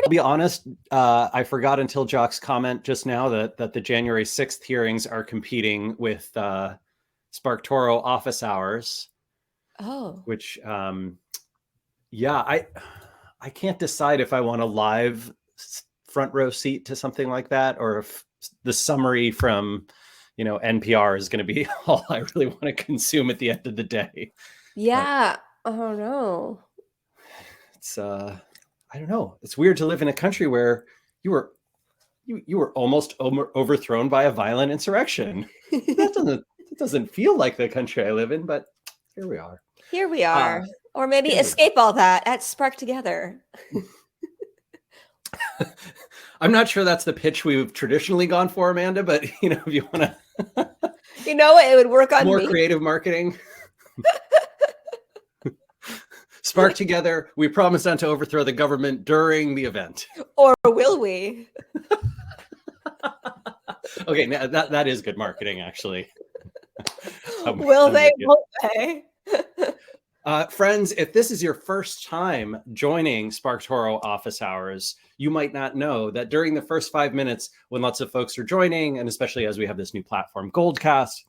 I'll be honest, I forgot until Jock's comment just now that the January 6th hearings are competing with SparkToro office hours. Oh. Which, yeah, I can't decide if I want a live front row seat to something like that, or if the summary from, NPR is going to be all I really want to consume at the end of the day. Yeah. But, oh no. It's I don't know. It's weird to live in a country where you were almost overthrown by a violent insurrection. That doesn't feel like the country I live in, but here we are. Here we are. Or maybe escape all that at Spark Together. I'm not sure that's the pitch we've traditionally gone for, Amanda, but if you want to it would work on more me. Creative marketing. Spark Together, we promise not to overthrow the government during the event. Or will we? Okay, that is good marketing, actually. Will they? Won't they? Friends, if this is your first time joining SparkToro office hours, you might not know that during the first 5 minutes, when lots of folks are joining, and especially as we have this new platform, Goldcast,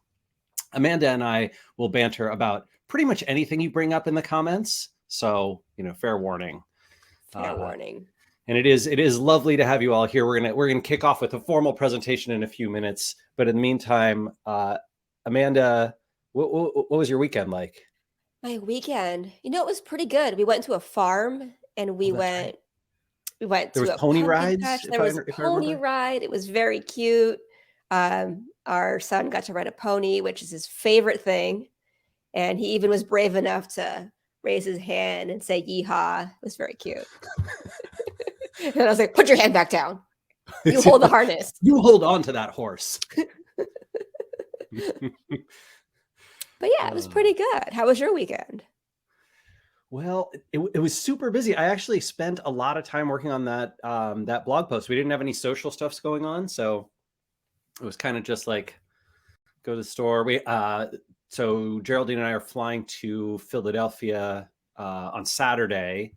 Amanda and I will banter about pretty much anything you bring up in the comments. So, fair warning. Fair warning. And it is lovely to have you all here. We're gonna kick off with a formal presentation in a few minutes. But in the meantime, Amanda, what was your weekend like? My weekend, it was pretty good. We went to a farm and we went to a pony rides. Patch. There was a pony ride. It was very cute. Our son got to ride a pony, which is his favorite thing. And he even was brave enough to raise his hand and say yeehaw. It was very cute. And I was like, put your hand back down. You hold the harness. You hold on to that horse. But yeah, it was pretty good. How was your weekend? Well, it was super busy. I actually spent a lot of time working on that blog post. We didn't have any social stuffs going on, so it was kind of just like go to the store. So Geraldine and I are flying to Philadelphia on Saturday,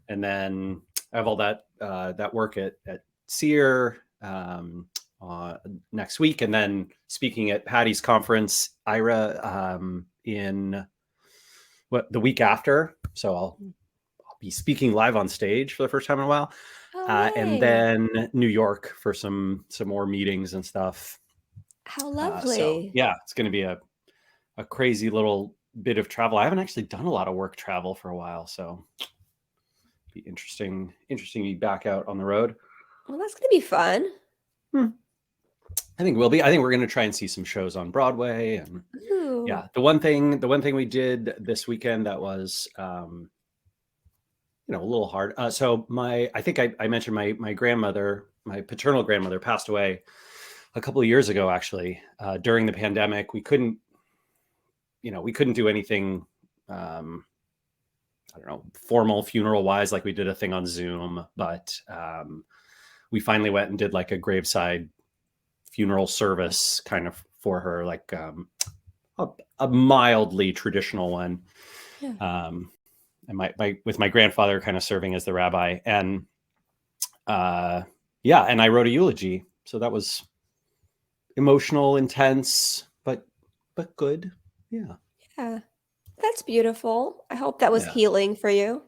and then I have all that work at SEER next week, and then speaking at Patty's conference, IRA, in the week after. So I'll be speaking live on stage for the first time in a while, and then New York for some more meetings and stuff. How lovely! So yeah, it's going to be a crazy little bit of travel. I haven't actually done a lot of work travel for a while, so it'll be interesting to be back out on the road. Well, that's going to be fun. I think we'll be. I think we're going to try and see some shows on Broadway, and yeah, the one thing we did this weekend that was, a little hard. So I think I mentioned my grandmother, my paternal grandmother, passed away a couple of years ago. Actually, during the pandemic, we couldn't do anything. I don't know, formal funeral wise, like we did a thing on Zoom, but we finally went and did like a graveside funeral service kind of for her, like a mildly traditional one. Yeah. And with my grandfather kind of serving as the rabbi, and and I wrote a eulogy. So that was emotional, intense, but good. Yeah. Yeah. That's beautiful. I hope that was healing for you.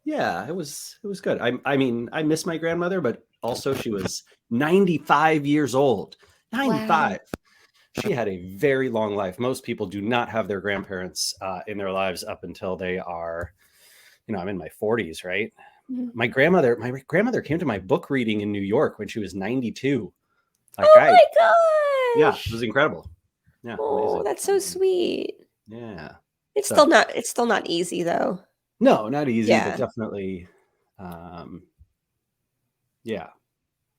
Yeah, it was good. I mean, I miss my grandmother, but also she was 95 years old. 95. Wow. She had a very long life. Most people do not have their grandparents in their lives up until they are, I'm in my 40s, right? Mm-hmm. My grandmother came to my book reading in New York when she was 92. Like, oh my gosh. Yeah, it was incredible. Yeah. Oh, amazing. That's so sweet. Yeah. It's still not easy though. No, not easy, but definitely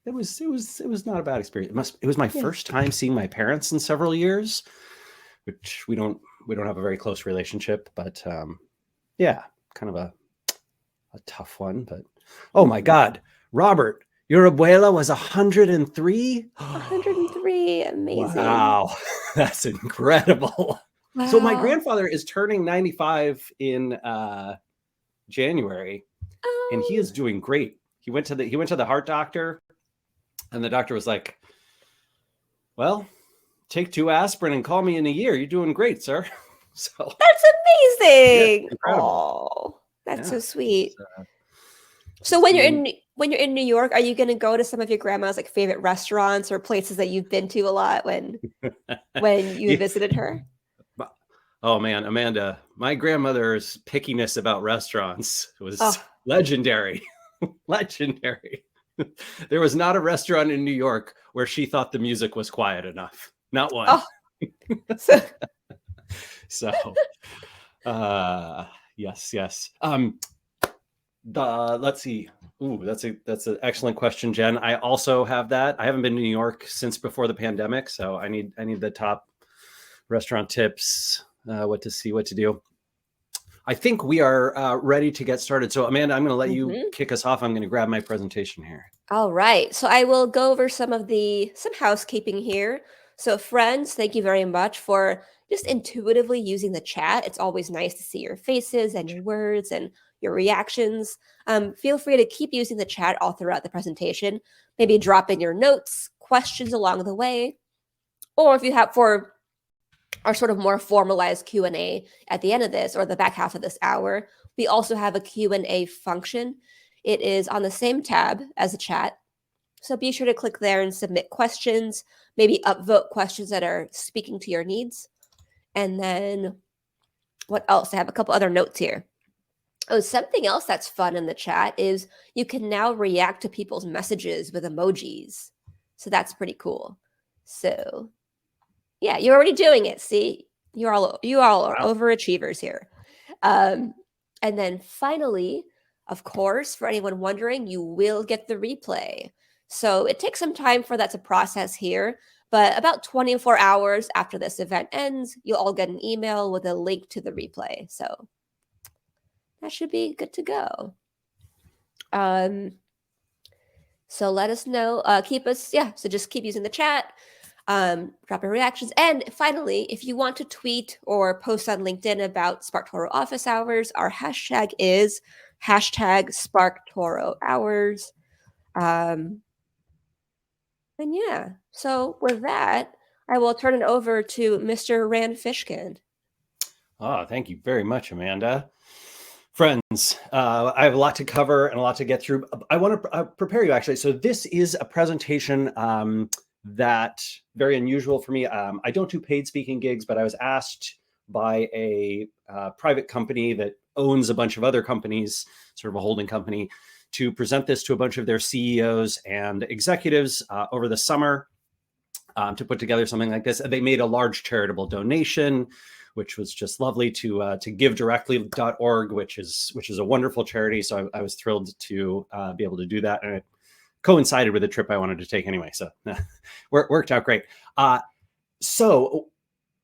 It was not a bad experience. It was my first time seeing my parents in several years, which we don't have a very close relationship, but kind of a tough one. But oh my God, Robert, your abuela was 103. 103, amazing! Wow, that's incredible. Wow. So my grandfather is turning 95 in January, and he is doing great. he went to the heart doctor, and the doctor was like, well, take 2 aspirin and call me in a year. You're doing great, sir. So That's amazing. yeah, incredible. Oh, that's Yeah. so sweet. So So when you're in New York, are you going to go to some of your grandma's like favorite restaurants or places that you've been to a lot when you yeah. visited her? Oh man, Amanda, my grandmother's pickiness about restaurants was Oh, legendary. Legendary. There was not a restaurant in New York where she thought the music was quiet enough. Not one. oh. So So yes. Let's see. Ooh, that's an excellent question, Jen. I also have that. I haven't been to New York since before the pandemic, so I need the top restaurant tips, what to see, what to do. I think we are ready to get started. So Amanda, I'm going to let you kick us off. I'm going to grab my presentation here. All right. So I will go over some housekeeping here. So friends, thank you very much for just intuitively using the chat. It's always nice to see your faces and your words and your reactions. Feel free to keep using the chat all throughout the presentation. Maybe drop in your notes, questions along the way. Or if you have for our sort of more formalized Q&A at the end of this or the back half of this hour, we also have a Q&A function. It is on the same tab as the chat. So be sure to click there and submit questions, maybe upvote questions that are speaking to your needs. And then what else? I have a couple other notes here. Oh, something else that's fun in the chat is you can now react to people's messages with emojis. So that's pretty cool. So yeah, you're already doing it. See, you all are overachievers here. And then finally, of course, for anyone wondering, you will get the replay. So it takes some time for that to process here, but about 24 hours after this event ends, you'll all get an email with a link to the replay. So that should be good to go. So let us know, so just keep using the chat. Drop your reactions. And finally, if you want to tweet or post on LinkedIn about SparkToro office hours, our hashtag is #SparkToro hours. And yeah, so with that, I will turn it over to Mr. Rand Fishkin. Oh, thank you very much, Amanda. Friends, I have a lot to cover and a lot to get through. I want to prepare you, actually. So this is a presentation that very unusual for me. I don't do paid speaking gigs, but I was asked by a private company that owns a bunch of other companies, sort of a holding company, to present this to a bunch of their CEOs and executives over the summer to put together something like this. They made a large charitable donation, which was just lovely, to givedirectly.org, which is a wonderful charity. So I was thrilled to be able to do that. And it coincided with a trip I wanted to take anyway. So worked out great. So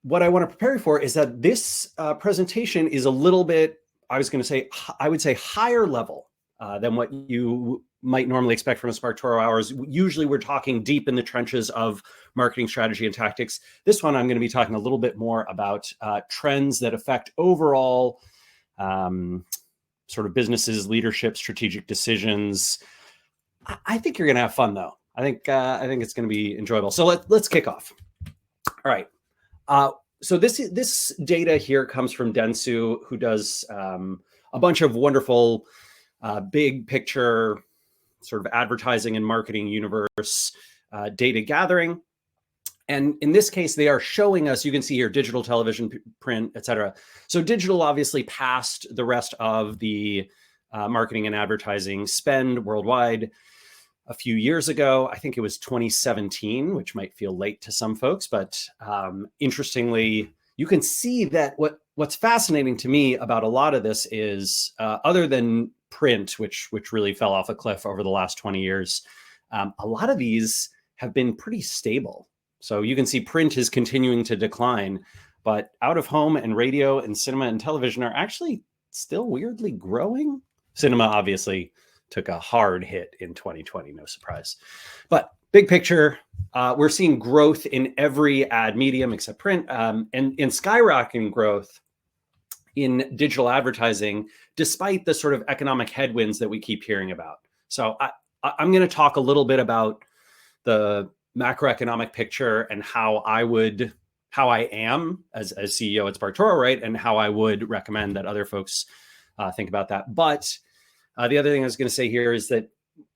what I want to prepare you for is that this presentation is a little bit, I would say higher level than what you might normally expect from a SparkToro hours. Usually we're talking deep in the trenches of marketing strategy and tactics. This one, I'm going to be talking a little bit more about trends that affect overall sort of businesses, leadership, strategic decisions. I think you're going to have fun, though. I think it's going to be enjoyable. So let's kick off. All right. So this data here comes from Dentsu, who does a bunch of wonderful big picture sort of advertising and marketing universe data gathering. And in this case, they are showing us, you can see here, digital, television, print, et cetera. So digital obviously passed the rest of the marketing and advertising spend worldwide a few years ago. I think it was 2017, which might feel late to some folks, but interestingly, you can see that what's fascinating to me about a lot of this is other than print, which really fell off a cliff over the last 20 years, a lot of these have been pretty stable. So you can see print is continuing to decline, but out of home and radio and cinema and television are actually still weirdly growing. Cinema obviously took a hard hit in 2020, no surprise. But big picture, we're seeing growth in every ad medium except print, and skyrocketing growth in digital advertising, despite the sort of economic headwinds that we keep hearing about. So I'm going to talk a little bit about the macroeconomic picture and how I am as CEO at SparkToro, right? And how I would recommend that other folks think about that. But the other thing I was going to say here is that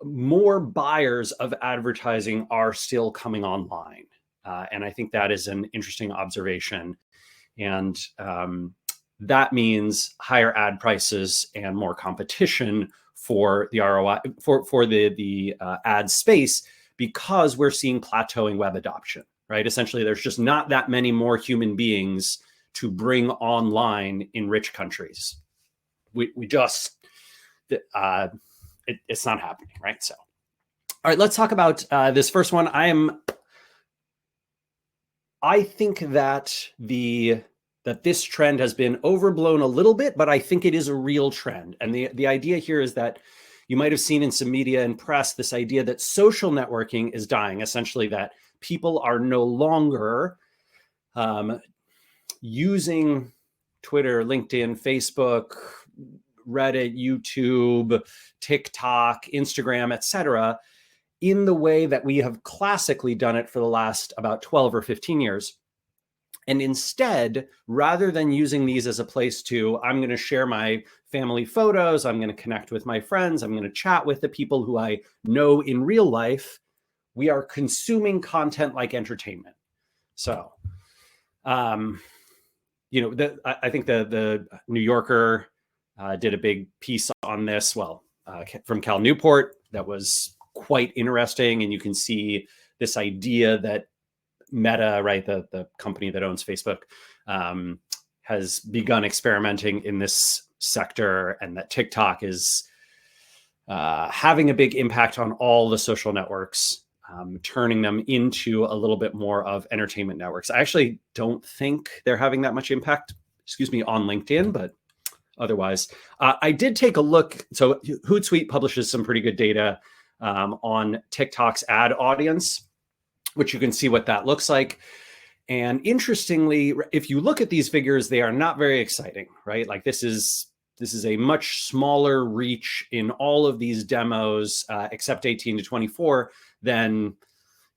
more buyers of advertising are still coming online. And I think that is an interesting observation. And that means higher ad prices and more competition for the ROI, for the ad space, because we're seeing plateauing web adoption, right? Essentially, there's just not that many more human beings to bring online in rich countries. We just, it's not happening, right? So, all right, let's talk about this first one. I think that this trend has been overblown a little bit, but I think it is a real trend. And the idea here is that you might have seen in some media and press this idea that social networking is dying, essentially that people are no longer using Twitter, LinkedIn, Facebook, Reddit, YouTube, TikTok, Instagram, etc., in the way that we have classically done it for the last about 12 or 15 years. And instead, rather than using these as a place to, I'm going to share my family photos, I'm going to connect with my friends, I'm going to chat with the people who I know in real life, we are consuming content like entertainment. So, I think the New Yorker did a big piece on this, from Cal Newport, that was quite interesting. And you can see this idea that Meta, right, the company that owns Facebook, has begun experimenting in this sector, and that TikTok is having a big impact on all the social networks, turning them into a little bit more of entertainment networks. I actually don't think they're having that much impact, on LinkedIn, but otherwise. I did take a look. So Hootsuite publishes some pretty good data on TikTok's ad audience, which you can see what that looks like. And interestingly, if you look at these figures, they are not very exciting, right? Like this is a much smaller reach in all of these demos, except 18 to 24, than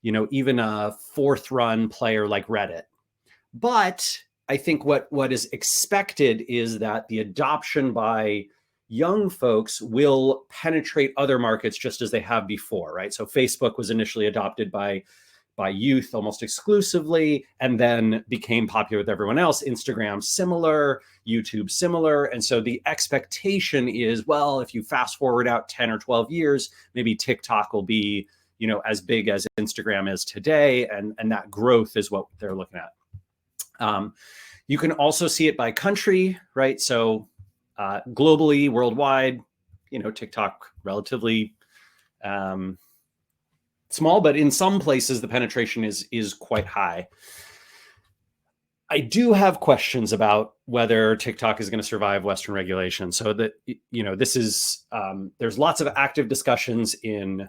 even a fourth run player like Reddit. But I think what is expected is that the adoption by young folks will penetrate other markets just as they have before, right? So Facebook was initially adopted by youth almost exclusively, and then became popular with everyone else. Instagram similar, YouTube similar. And so the expectation is, well, if you fast forward out 10 or 12 years, maybe TikTok will be, as big as Instagram is today. And that growth is what they're looking at. You can also see it by country, right? So globally, worldwide, TikTok relatively small, but in some places the penetration is quite high. I do have questions about whether TikTok is going to survive Western regulation. So that, this is, there's lots of active discussions in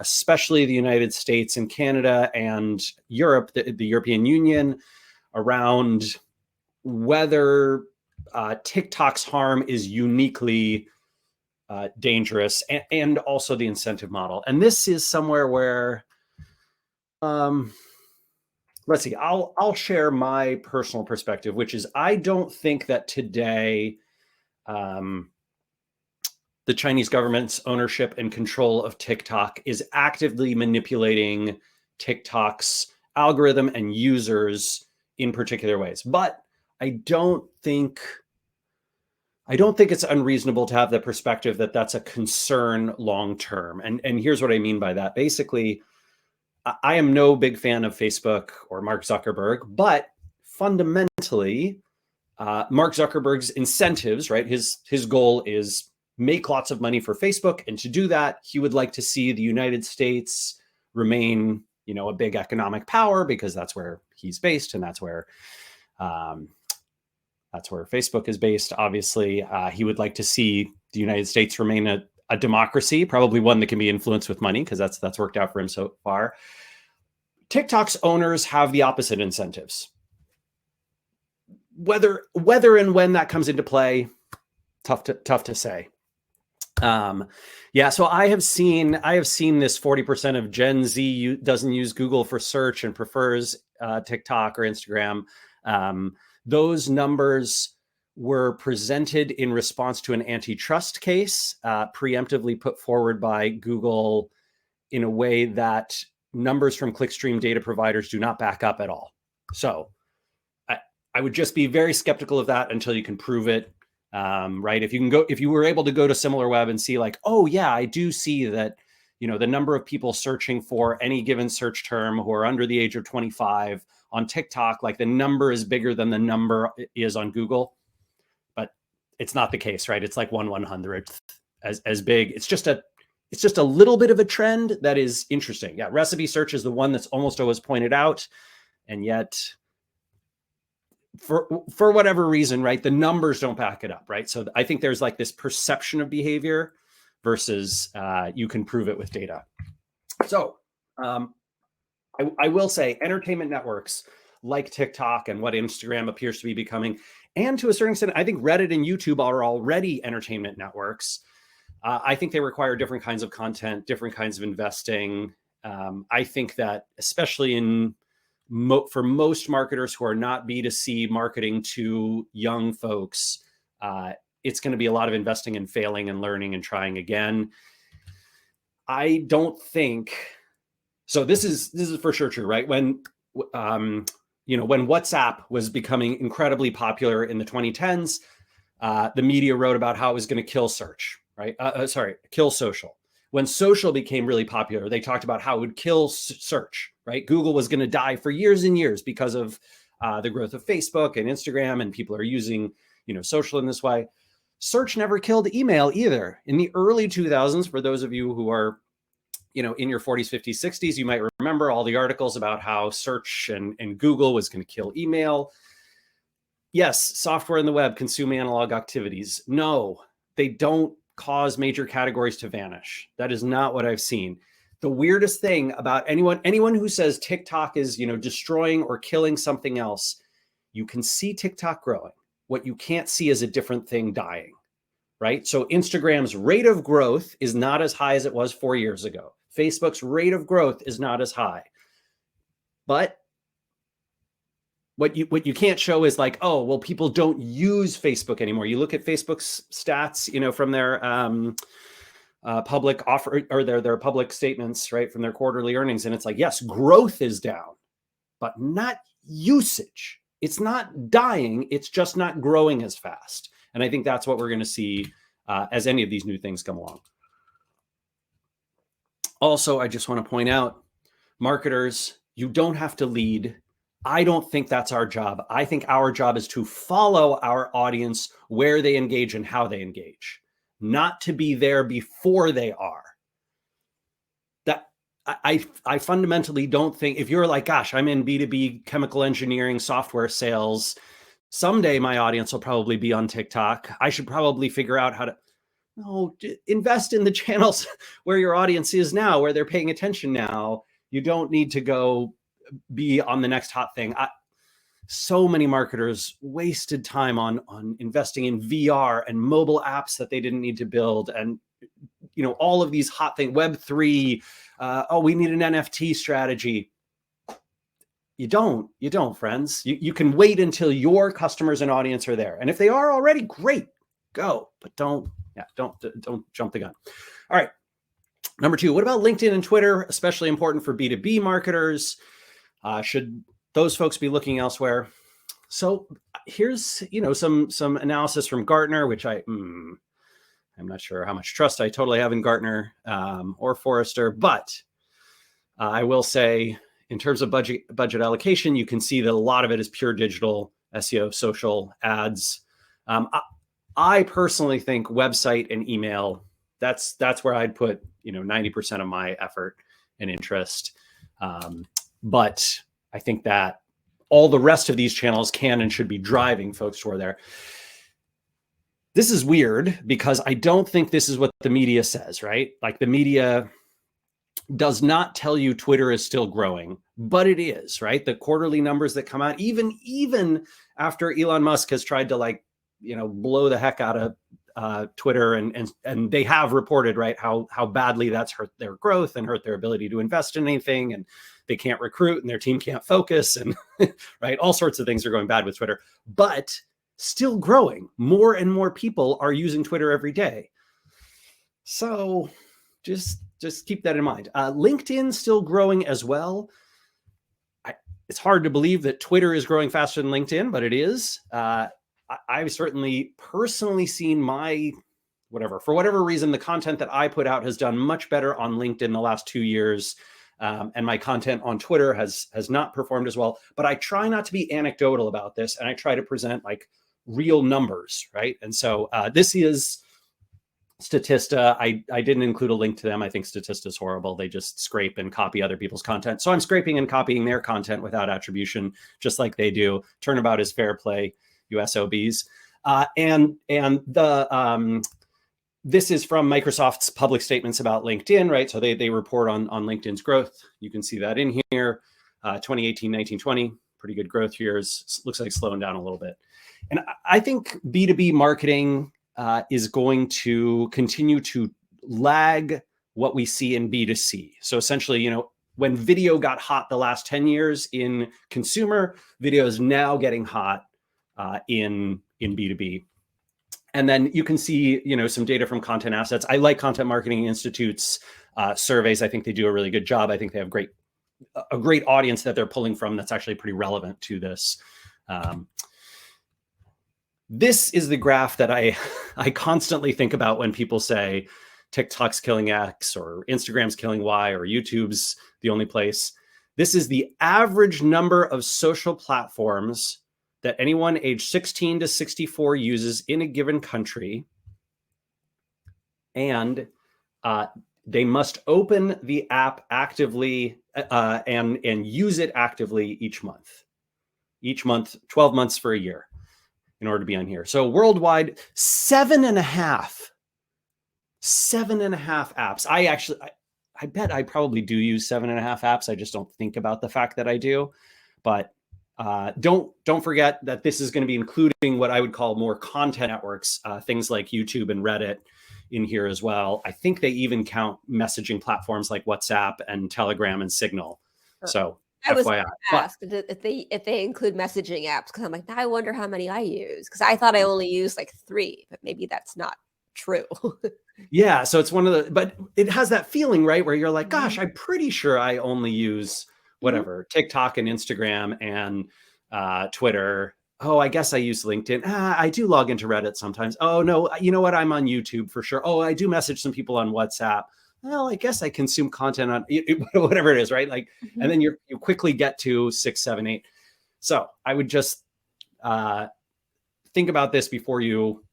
especially the United States and Canada and Europe, the European Union, around whether TikTok's harm is uniquely dangerous, and also the incentive model. And this is somewhere where, let's see, I'll share my personal perspective, which is I don't think that today the Chinese government's ownership and control of TikTok is actively manipulating TikTok's algorithm and users in particular ways. But I don't think it's unreasonable to have the perspective that that's a concern long term. And here's what I mean by that. Basically, I am no big fan of Facebook or Mark Zuckerberg, but fundamentally, Mark Zuckerberg's incentives, right? His goal is make lots of money for Facebook. And to do that, he would like to see the United States remain, a big economic power, because that's where he's based, and that's where Facebook is based. Obviously, he would like to see the United States remain a democracy, probably one that can be influenced with money, because that's worked out for him so far. TikTok's owners have the opposite incentives. Whether and when that comes into play, tough to say. Yeah, so I have seen this 40% of Gen Z doesn't use Google for search and prefers TikTok or Instagram. Those numbers were presented in response to an antitrust case preemptively put forward by Google in a way that numbers from clickstream data providers do not back up at all. So I would just be very skeptical of that until you can prove it. Right? If you were able to go to SimilarWeb and see like, oh yeah, I do see that, the number of people searching for any given search term who are under the age of 25 on TikTok, like the number is bigger than the number is on Google, but it's not the case, right? It's like 1/100th as big. It's just a little bit of a trend that is interesting. Yeah, recipe search is the one that's almost always pointed out, and yet for whatever reason, right, the numbers don't back it up, right? So I think there's like this perception of behavior versus you can prove it with data. So I will say entertainment networks like TikTok and what Instagram appears to be becoming, and to a certain extent, I think Reddit and YouTube are already entertainment networks. I think they require different kinds of content, different kinds of investing. I think that especially for most marketers who are not B2C marketing to young folks, it's going to be a lot of investing and failing and learning and trying again. I don't think so. This is for sure true, right? When when WhatsApp was becoming incredibly popular in the 2010s, the media wrote about how it was going to kill search, right? Kill social. When social became really popular, they talked about how it would kill search, right? Google was going to die for years and years because of the growth of Facebook and Instagram, and people are using, social in this way. Search never killed email either. In the early 2000s, for those of you who are, in your 40s, 50s, 60s, you might remember all the articles about how search and Google was going to kill email. Yes, software and the web consume analog activities. No, they don't cause major categories to vanish. That is not what I've seen. The weirdest thing about anyone who says TikTok is, destroying or killing something else, you can see TikTok growing. What you can't see is a different thing dying, right? So Instagram's rate of growth is not as high as it was 4 years ago. Facebook's rate of growth is not as high. But what you can't show is like, oh, well, people don't use Facebook anymore. You look at Facebook's stats, from their public offer or their public statements, right, from their quarterly earnings, and it's like, yes, growth is down, but not usage. It's not dying. It's just not growing as fast. And I think that's what we're going to see as any of these new things come along. Also, I just want to point out, marketers, you don't have to lead. I don't think that's our job. I think our job is to follow our audience where they engage and how they engage, not to be there before they are. That I fundamentally don't think, if you're like, gosh, I'm in B2B chemical engineering software sales, someday my audience will probably be on TikTok. I should probably figure out how to invest in the channels where your audience is now, where they're paying attention now. You don't need to go be on the next hot thing. So many marketers wasted time on investing in VR and mobile apps that they didn't need to build, and all of these hot things. Web3. We need an NFT strategy. You don't, friends. You can wait until your customers and audience are there, and if they are already, great, go. But don't jump the gun. All right. Number 2, what about LinkedIn and Twitter, especially important for B2B marketers? Should those folks be looking elsewhere? So here's, some analysis from Gartner, which I'm not sure how much trust I totally have in Gartner or Forrester, but I will say in terms of budget allocation, you can see that a lot of it is pure digital SEO, social ads. I personally think website and email, that's where I'd put, 90% of my effort and interest. But I think that all the rest of these channels can and should be driving folks toward there. This is weird because I don't think this is what the media says, right? Like the media does not tell you Twitter is still growing, but it is, right? The quarterly numbers that come out, even after Elon Musk has tried to blow the heck out of Twitter, and they have reported, right, how badly that's hurt their growth and hurt their ability to invest in anything, and they can't recruit and their team can't focus, and right, all sorts of things are going bad with Twitter, but still growing. More and more people are using Twitter every day. So just keep that in mind. LinkedIn still growing as well. It's hard to believe that Twitter is growing faster than LinkedIn, but it is. I've certainly personally seen for whatever reason, the content that I put out has done much better on LinkedIn the last 2 years. And my content on Twitter has not performed as well, but I try not to be anecdotal about this. And I try to present like real numbers, right? And so this is Statista. I didn't include a link to them. I think Statista is horrible. They just scrape and copy other people's content. So I'm scraping and copying their content without attribution, just like they do. Turnabout is fair play, USOBs. This is from Microsoft's public statements about LinkedIn, right? So they report on LinkedIn's growth. You can see that in here. 2018, 19, 20, pretty good growth years. Looks like slowing down a little bit. And I think B2B marketing is going to continue to lag what we see in B2C. So essentially, when video got hot the last 10 years in consumer, video is now getting hot in B2B. And then you can see, some data from Content Assets. I like Content Marketing Institute's surveys. I think they do a really good job. I think they have a great audience that they're pulling from that's actually pretty relevant to this. This is the graph that I constantly think about when people say TikTok's killing X or Instagram's killing Y or YouTube's the only place. This is the average number of social platforms that anyone age 16 to 64 uses in a given country. And they must open the app actively and use it actively each month, 12 months for a year in order to be on here. So worldwide, 7.5 apps. I bet I probably do use 7.5 apps. I just don't think about the fact that I do. But don't forget that this is going to be including what I would call more content networks, things like YouTube and Reddit in here as well. I think they even count messaging platforms like WhatsApp and Telegram and Signal. So I was FYI. asked if they include messaging apps, because I'm like, I wonder how many I use, because I thought I only used like 3, but maybe that's not true. Yeah, so it's but it has that feeling, right, where you're like, gosh, I'm pretty sure I only use whatever, TikTok and Instagram and Twitter. Oh, I guess I use LinkedIn. I do log into Reddit sometimes. Oh no, you know what? I'm on YouTube for sure. Oh, I do message some people on WhatsApp. Well, I guess I consume content on whatever it is, right? Like, and then you quickly get to 6, 7, 8. So I would just think about this before you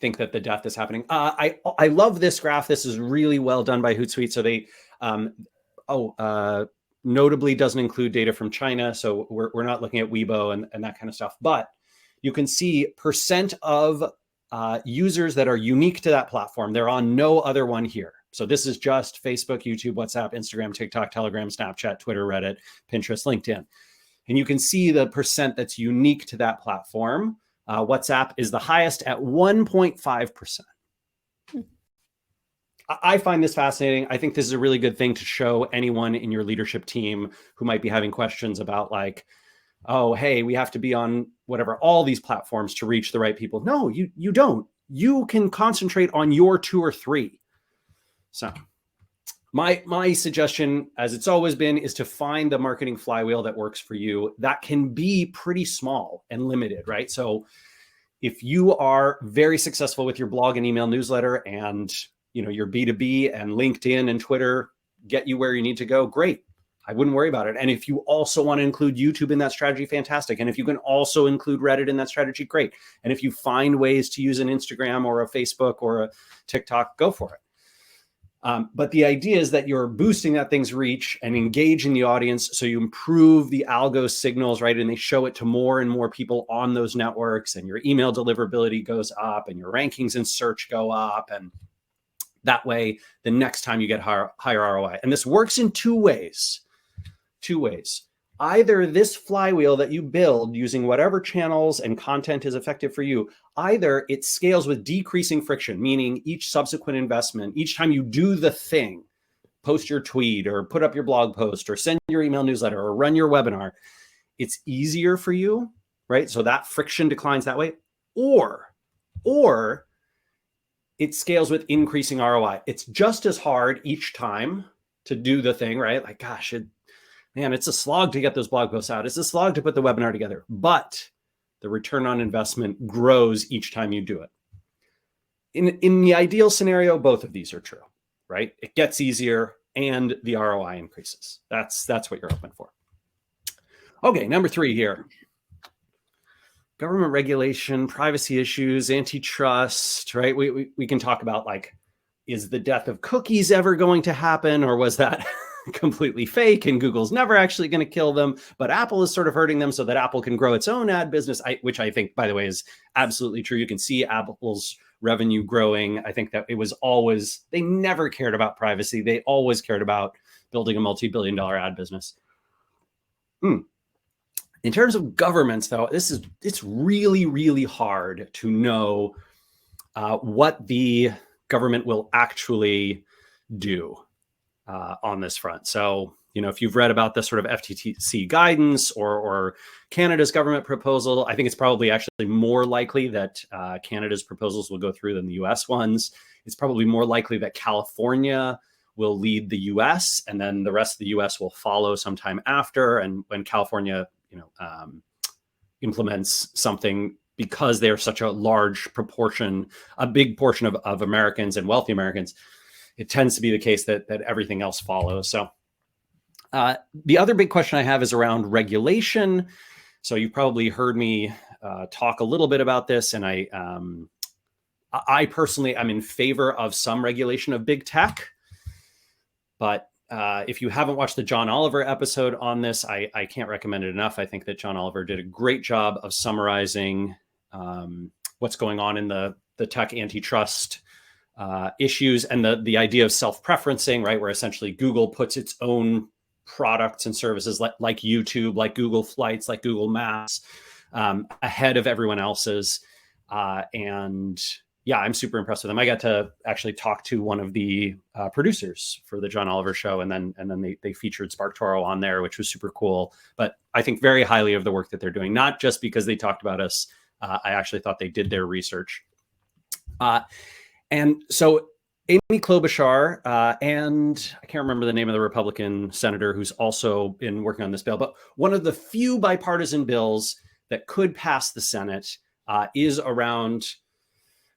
think that the death is happening. I love this graph. This is really well done by Hootsuite. So they notably doesn't include data from China. So we're not looking at Weibo and that kind of stuff. But you can see percent of users that are unique to that platform. They're on no other one here. So this is just Facebook, YouTube, WhatsApp, Instagram, TikTok, Telegram, Snapchat, Twitter, Reddit, Pinterest, LinkedIn. And you can see the percent that's unique to that platform. WhatsApp is the highest at 1.5%. I find this fascinating. I think this is a really good thing to show anyone in your leadership team who might be having questions about like, oh, hey, we have to be on whatever, all these platforms to reach the right people. No, you don't. You can concentrate on your 2 or 3. So my suggestion, as it's always been, is to find the marketing flywheel that works for you. That can be pretty small and limited, right? So if you are very successful with your blog and email newsletter, and your B2B and LinkedIn and Twitter get you where you need to go, great. I wouldn't worry about it. And if you also want to include YouTube in that strategy, fantastic. And if you can also include Reddit in that strategy, great. And if you find ways to use an Instagram or a Facebook or a TikTok, go for it. But the idea is that you're boosting that thing's reach and engaging the audience, so you improve the algo signals, right? And they show it to more and more people on those networks, and your email deliverability goes up, and your rankings in search go up, and that way, the next time you get higher ROI. And this works in 2 ways. either this flywheel that you build using whatever channels and content is effective for you, either it scales with decreasing friction, meaning each subsequent investment, each time you do the thing, post your tweet or put up your blog post or send your email newsletter or run your webinar, it's easier for you, right? So that friction declines that way. Or it scales with increasing ROI. It's just as hard each time to do the thing, right? Like, gosh, man, it's a slog to get those blog posts out. It's a slog to put the webinar together, but the return on investment grows each time you do it. In the ideal scenario, both of these are true, right? It gets easier and the ROI increases. That's what you're hoping for. Okay, number 3 here. Government regulation, privacy issues, antitrust, right? We can talk about, like, is the death of cookies ever going to happen, or was that completely fake and Google's never actually going to kill them, but Apple is sort of hurting them so that Apple can grow its own ad business, which I think, by the way, is absolutely true. You can see Apple's revenue growing. I think that it was always, they never cared about privacy. They always cared about building a multi-billion-dollar ad business. In terms of governments, though, it's really, really hard to know what the government will actually do on this front. So, if you've read about this sort of FTC guidance or Canada's government proposal, I think it's probably actually more likely that Canada's proposals will go through than the US ones. It's probably more likely that California will lead the US, and then the rest of the US will follow sometime after. And when California implements something, because they're such a large proportion, a big portion of Americans and wealthy Americans, it tends to be the case that everything else follows. So the other big question I have is around regulation. So you've probably heard me talk a little bit about this, and I personally am in favor of some regulation of big tech. But if you haven't watched the John Oliver episode on this, I can't recommend it enough. I think that John Oliver did a great job of summarizing what's going on in the tech antitrust issues and the idea of self-preferencing, right? Where essentially Google puts its own products and services like YouTube, like Google Flights, like Google Maps ahead of everyone else's. And yeah, I'm super impressed with them. I got to actually talk to one of the producers for the John Oliver show, and then they featured SparkToro on there, which was super cool. But I think very highly of the work that they're doing, not just because they talked about us. I actually thought they did their research. And so Amy Klobuchar and I can't remember the name of the Republican senator who's also been working on this bill, but one of the few bipartisan bills that could pass the Senate is around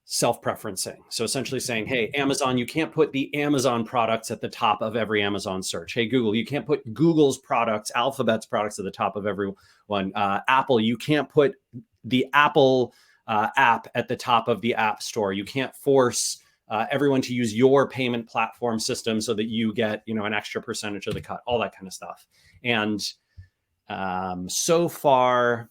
self-preferencing. So essentially saying, hey, Amazon, you can't put the Amazon products at the top of every Amazon search. Hey, Google, you can't put Google's products, Alphabet's products at the top of every one. Apple, you can't put the Apple app at the top of the App Store. You can't force everyone to use your payment platform system so that you get, an extra percentage of the cut, all that kind of stuff. And so far,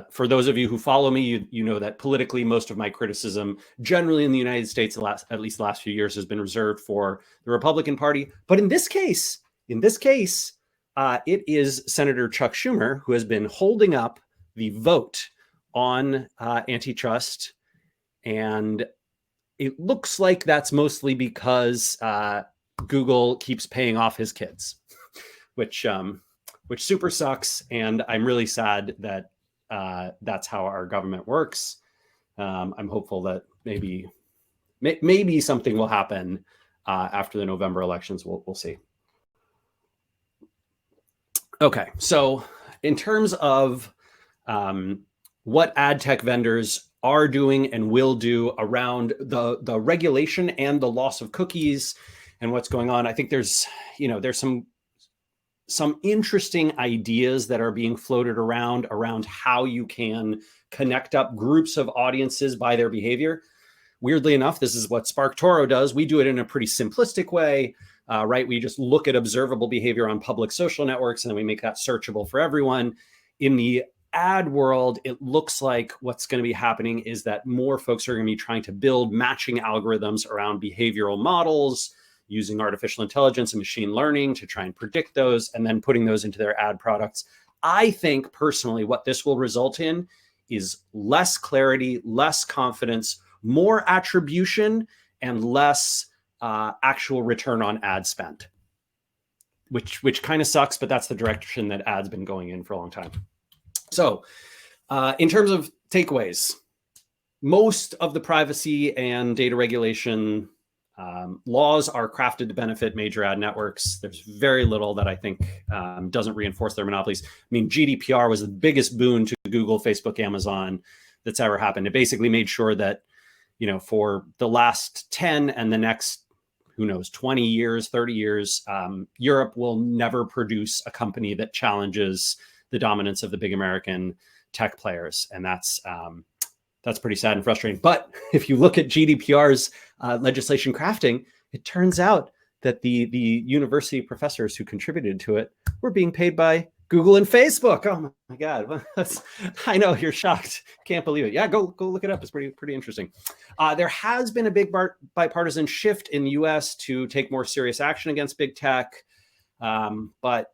for those of you who follow me, you know that politically, most of my criticism generally in the United States, at least the last few years, has been reserved for the Republican Party. But in this case, it is Senator Chuck Schumer who has been holding up the vote on antitrust. And it looks like that's mostly because Google keeps paying off his kids, which super sucks. And I'm really sad that that's how our government works. I'm hopeful that maybe something will happen after the November elections. We'll see. Okay, so in terms of what ad tech vendors are doing and will do around the regulation and the loss of cookies and what's going on, I think there's some interesting ideas that are being floated around how you can connect up groups of audiences by their behavior. Weirdly enough, this is what SparkToro does. We do it in a pretty simplistic way, right? We just look at observable behavior on public social networks, and then we make that searchable for everyone. In the ad world, it looks like what's going to be happening is that more folks are going to be trying to build matching algorithms around behavioral models, using artificial intelligence and machine learning to try and predict those and then putting those into their ad products. I think personally what this will result in is less clarity, less confidence, more attribution, and less actual return on ad spend, which kind of sucks, but that's the direction that ads been going in for a long time. So in terms of takeaways, most of the privacy and data regulation laws are crafted to benefit major ad networks. There's very little that I think doesn't reinforce their monopolies. I mean, GDPR was the biggest boon to Google, Facebook, Amazon that's ever happened. It basically made sure that, you know, for the last 10 and the next, who knows, 20 years, 30 years, Europe will never produce a company that challenges the dominance of the big American tech players. And that's pretty sad and frustrating. But if you look at GDPR's legislation crafting, it turns out that the university professors who contributed to it were being paid by Google and Facebook. Oh my God. I know you're shocked. Can't believe it. Yeah, go look it up. It's pretty interesting. There has been a big bipartisan shift in the US to take more serious action against big tech, but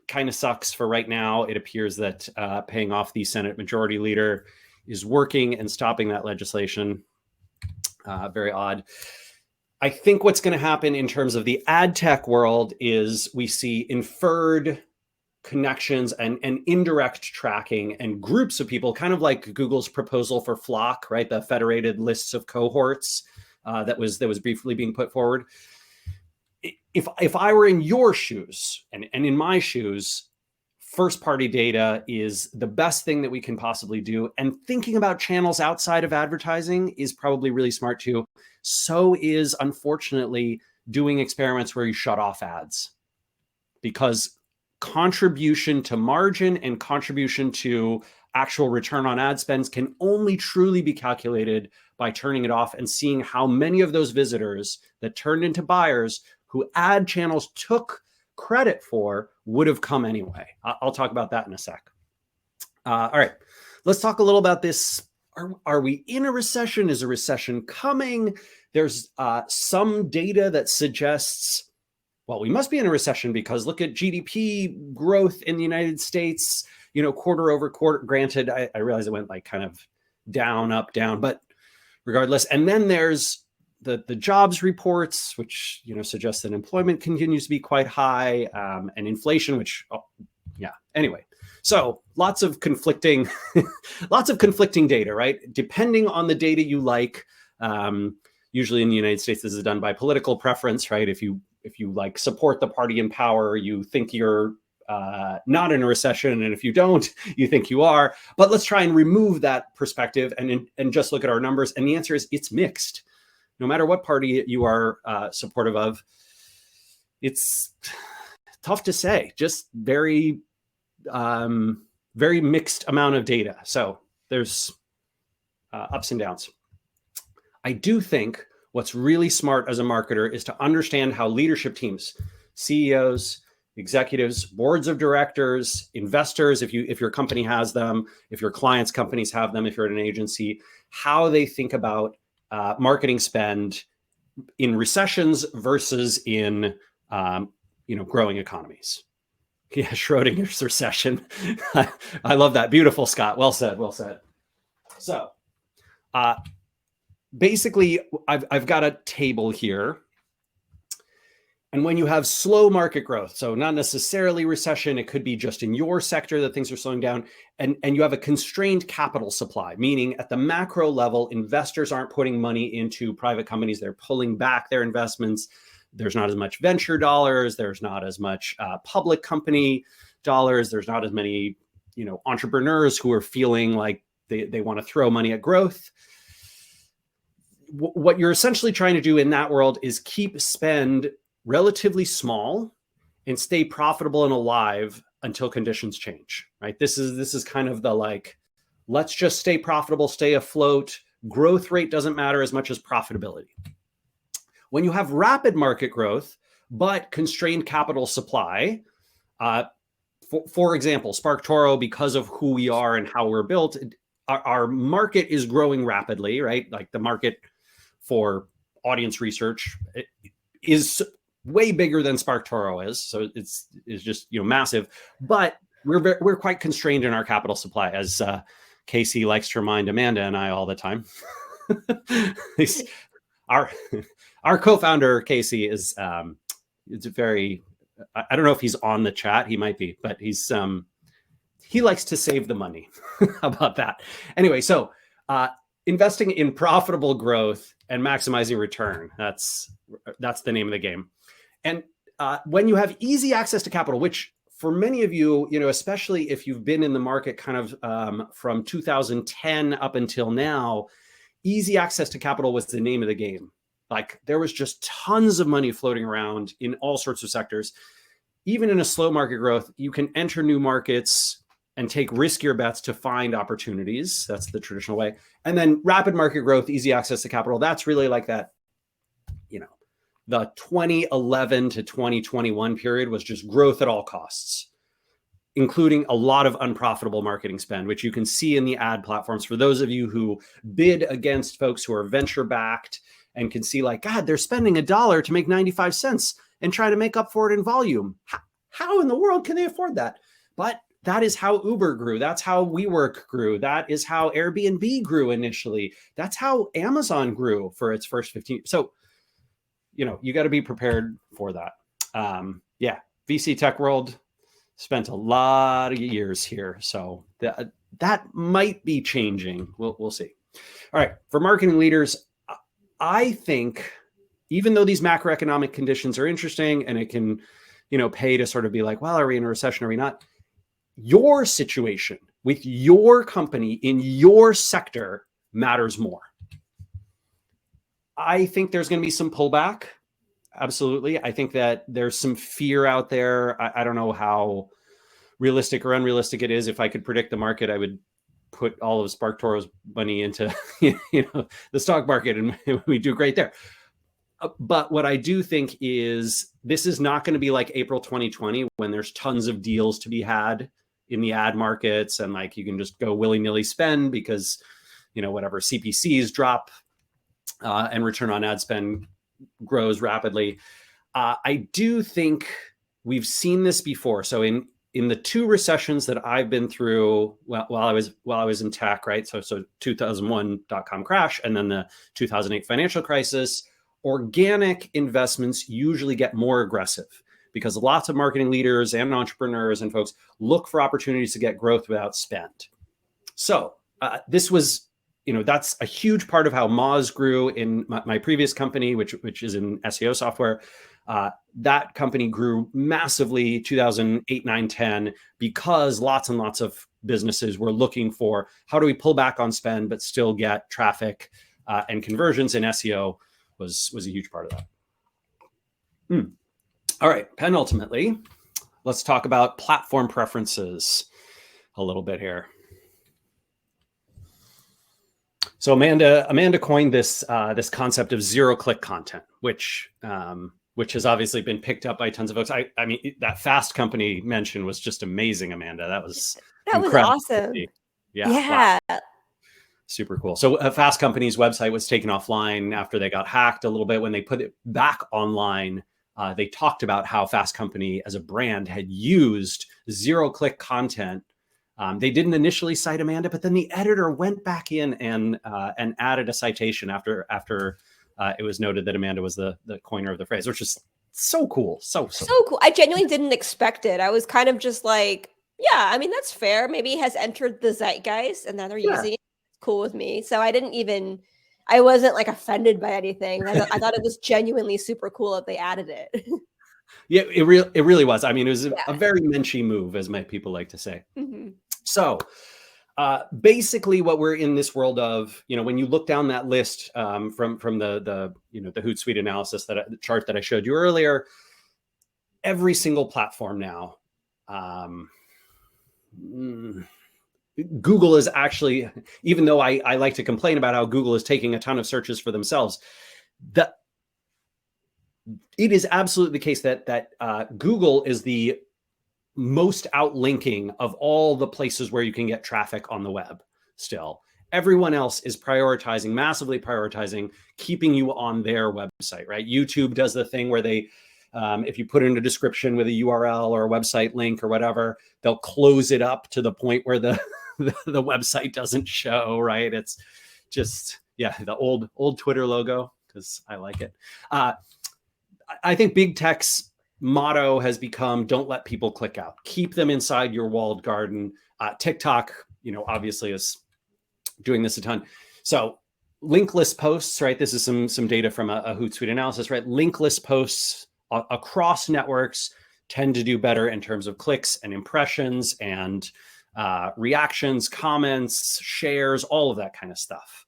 kind of sucks for right now. It appears that paying off the Senate Majority Leader is working and stopping that legislation. Very odd. I think what's going to happen in terms of the ad tech world is we see inferred connections and indirect tracking and groups of people, kind of like Google's proposal for Flock, right? The federated lists of cohorts that was briefly being put forward. If I were in your shoes and in my shoes, first party data is the best thing that we can possibly do. And thinking about channels outside of advertising is probably really smart too. So is, unfortunately, doing experiments where you shut off ads, because contribution to margin and contribution to actual return on ad spends can only truly be calculated by turning it off and seeing how many of those visitors that turned into buyers who ad channels took credit for would have come anyway. I'll talk about that in a sec. All right, let's talk a little about this. Are we in a recession? Is a recession coming? There's some data that suggests, well, we must be in a recession because look at GDP growth in the United States, you know, quarter over quarter. Granted, I realize it went like kind of down, up, down, but regardless. And then there's the jobs reports, which, you know, suggest that employment continues to be quite high, and inflation, which, yeah, anyway. So lots of conflicting data, right? Depending on the data you like, usually in the United States, this is done by political preference, right? If you like support the party in power, you think you're not in a recession, and if you don't, you think you are. But let's try and remove that perspective and just look at our numbers. And the answer is it's mixed. No matter what party you are supportive of, it's tough to say. Just very mixed amount of data. So there's ups and downs. I do think what's really smart as a marketer is to understand how leadership teams, CEOs, executives, boards of directors, investors, if your company has them, if your clients' companies have them, if you're at an agency, how they think about marketing spend in recessions versus in growing economies. Yeah, Schrodinger's recession. I love that. Beautiful, Scott. Well said. Well said. So basically, I've got a table here. And when you have slow market growth, so not necessarily recession, it could be just in your sector that things are slowing down, and you have a constrained capital supply, meaning at the macro level, investors aren't putting money into private companies. They're pulling back their investments. There's not as much venture dollars. There's not as much public company dollars. There's not as many, entrepreneurs who are feeling like they want to throw money at growth. What you're essentially trying to do in that world is keep spend relatively small and stay profitable and alive until conditions change, right? This is kind of the let's just stay profitable, stay afloat. Growth rate doesn't matter as much as profitability. When you have rapid market growth, but constrained capital supply, for example, SparkToro, because of who we are and how we're built, our market is growing rapidly, right? Like the market for audience research is way bigger than SparkToro is. So it's just, massive, but we're quite constrained in our capital supply, as Casey likes to remind Amanda and I all the time. our co-founder Casey is it's very, I don't know if he's on the chat. He might be, but he likes to save the money. How about that? Anyway, so investing in profitable growth and maximizing return, that's the name of the game. And when you have easy access to capital, which for many of you, especially if you've been in the market kind of from 2010 up until now, easy access to capital was the name of the game. Like, there was just tons of money floating around in all sorts of sectors. Even in a slow market growth, you can enter new markets and take riskier bets to find opportunities. That's the traditional way. And then rapid market growth, easy access to capital. That's really like that, the 2011 to 2021 period was just growth at all costs, including a lot of unprofitable marketing spend, which you can see in the ad platforms. For those of you who bid against folks who are venture backed and can see like, God, they're spending $1 to make 95 cents and try to make up for it in volume. How in the world can they afford that? But that is how Uber grew. That's how WeWork grew. That is how Airbnb grew initially. That's how Amazon grew for its first 15. So, you got to be prepared for that. VC tech world spent a lot of years here. So that might be changing. We'll see. All right. For marketing leaders, I think even though these macroeconomic conditions are interesting and it can, pay to sort of be like, well, are we in a recession? Are we not? Your situation with your company in your sector matters more. I think there's going to be some pullback. Absolutely. I think that there's some fear out there. I don't know how realistic or unrealistic it is. If I could predict the market, I would put all of SparkToro's money into the stock market and we do great there. But what I do think is this is not going to be like April 2020 when there's tons of deals to be had in the ad markets and like you can just go willy-nilly spend because, whatever CPCs drop and return on ad spend grows rapidly. I do think we've seen this before. So in the two recessions that I've been through while I was in tech, right? So 2001 .com crash and then the 2008 financial crisis, organic investments usually get more aggressive because lots of marketing leaders and entrepreneurs and folks look for opportunities to get growth without spend. So this was, that's a huge part of how Moz grew in my previous company, which is in SEO software. That company grew massively 2008, 9, 10, because lots and lots of businesses were looking for how do we pull back on spend, but still get traffic and conversions, and SEO was a huge part of that. All right, penultimately, let's talk about platform preferences a little bit here. So Amanda coined this concept of zero-click content, which has obviously been picked up by tons of folks. I mean, that Fast Company mention was just amazing, Amanda. That was awesome. Yeah. Wow. Super cool. So Fast Company's website was taken offline after they got hacked a little bit. When they put it back online, they talked about how Fast Company as a brand had used zero-click content. They didn't initially cite Amanda, but then the editor went back in and added a citation after it was noted that Amanda was the coiner of the phrase, which is so cool. So cool. I genuinely didn't expect it. I was kind of just like, yeah, I mean, that's fair. Maybe it has entered the zeitgeist and now they're using it. It's cool with me. So I wasn't like offended by anything. I thought it was genuinely super cool that they added it. Yeah, it really was. I mean, it was a very Menchie move, as my people like to say. Mm-hmm. So basically what we're in this world of, when you look down that list from the Hootsuite analysis, the chart that I showed you earlier, every single platform now, Google is actually, even though I like to complain about how Google is taking a ton of searches for themselves, it is absolutely the case that Google is the most outlinking of all the places where you can get traffic on the web still. everyone else is prioritizing, massively prioritizing, keeping you on their website, right? YouTube does the thing where they, if you put in a description with a URL or a website link or whatever, they'll close it up to the point where the website doesn't show, right? It's just, yeah, the old Twitter logo, because I like it. I think big tech's motto has become, don't let people click out. Keep them inside your walled garden. TikTok, obviously is doing this a ton. So linkless posts, right? This is some data from a Hootsuite analysis, right? Linkless posts across networks tend to do better in terms of clicks and impressions and reactions, comments, shares, all of that kind of stuff.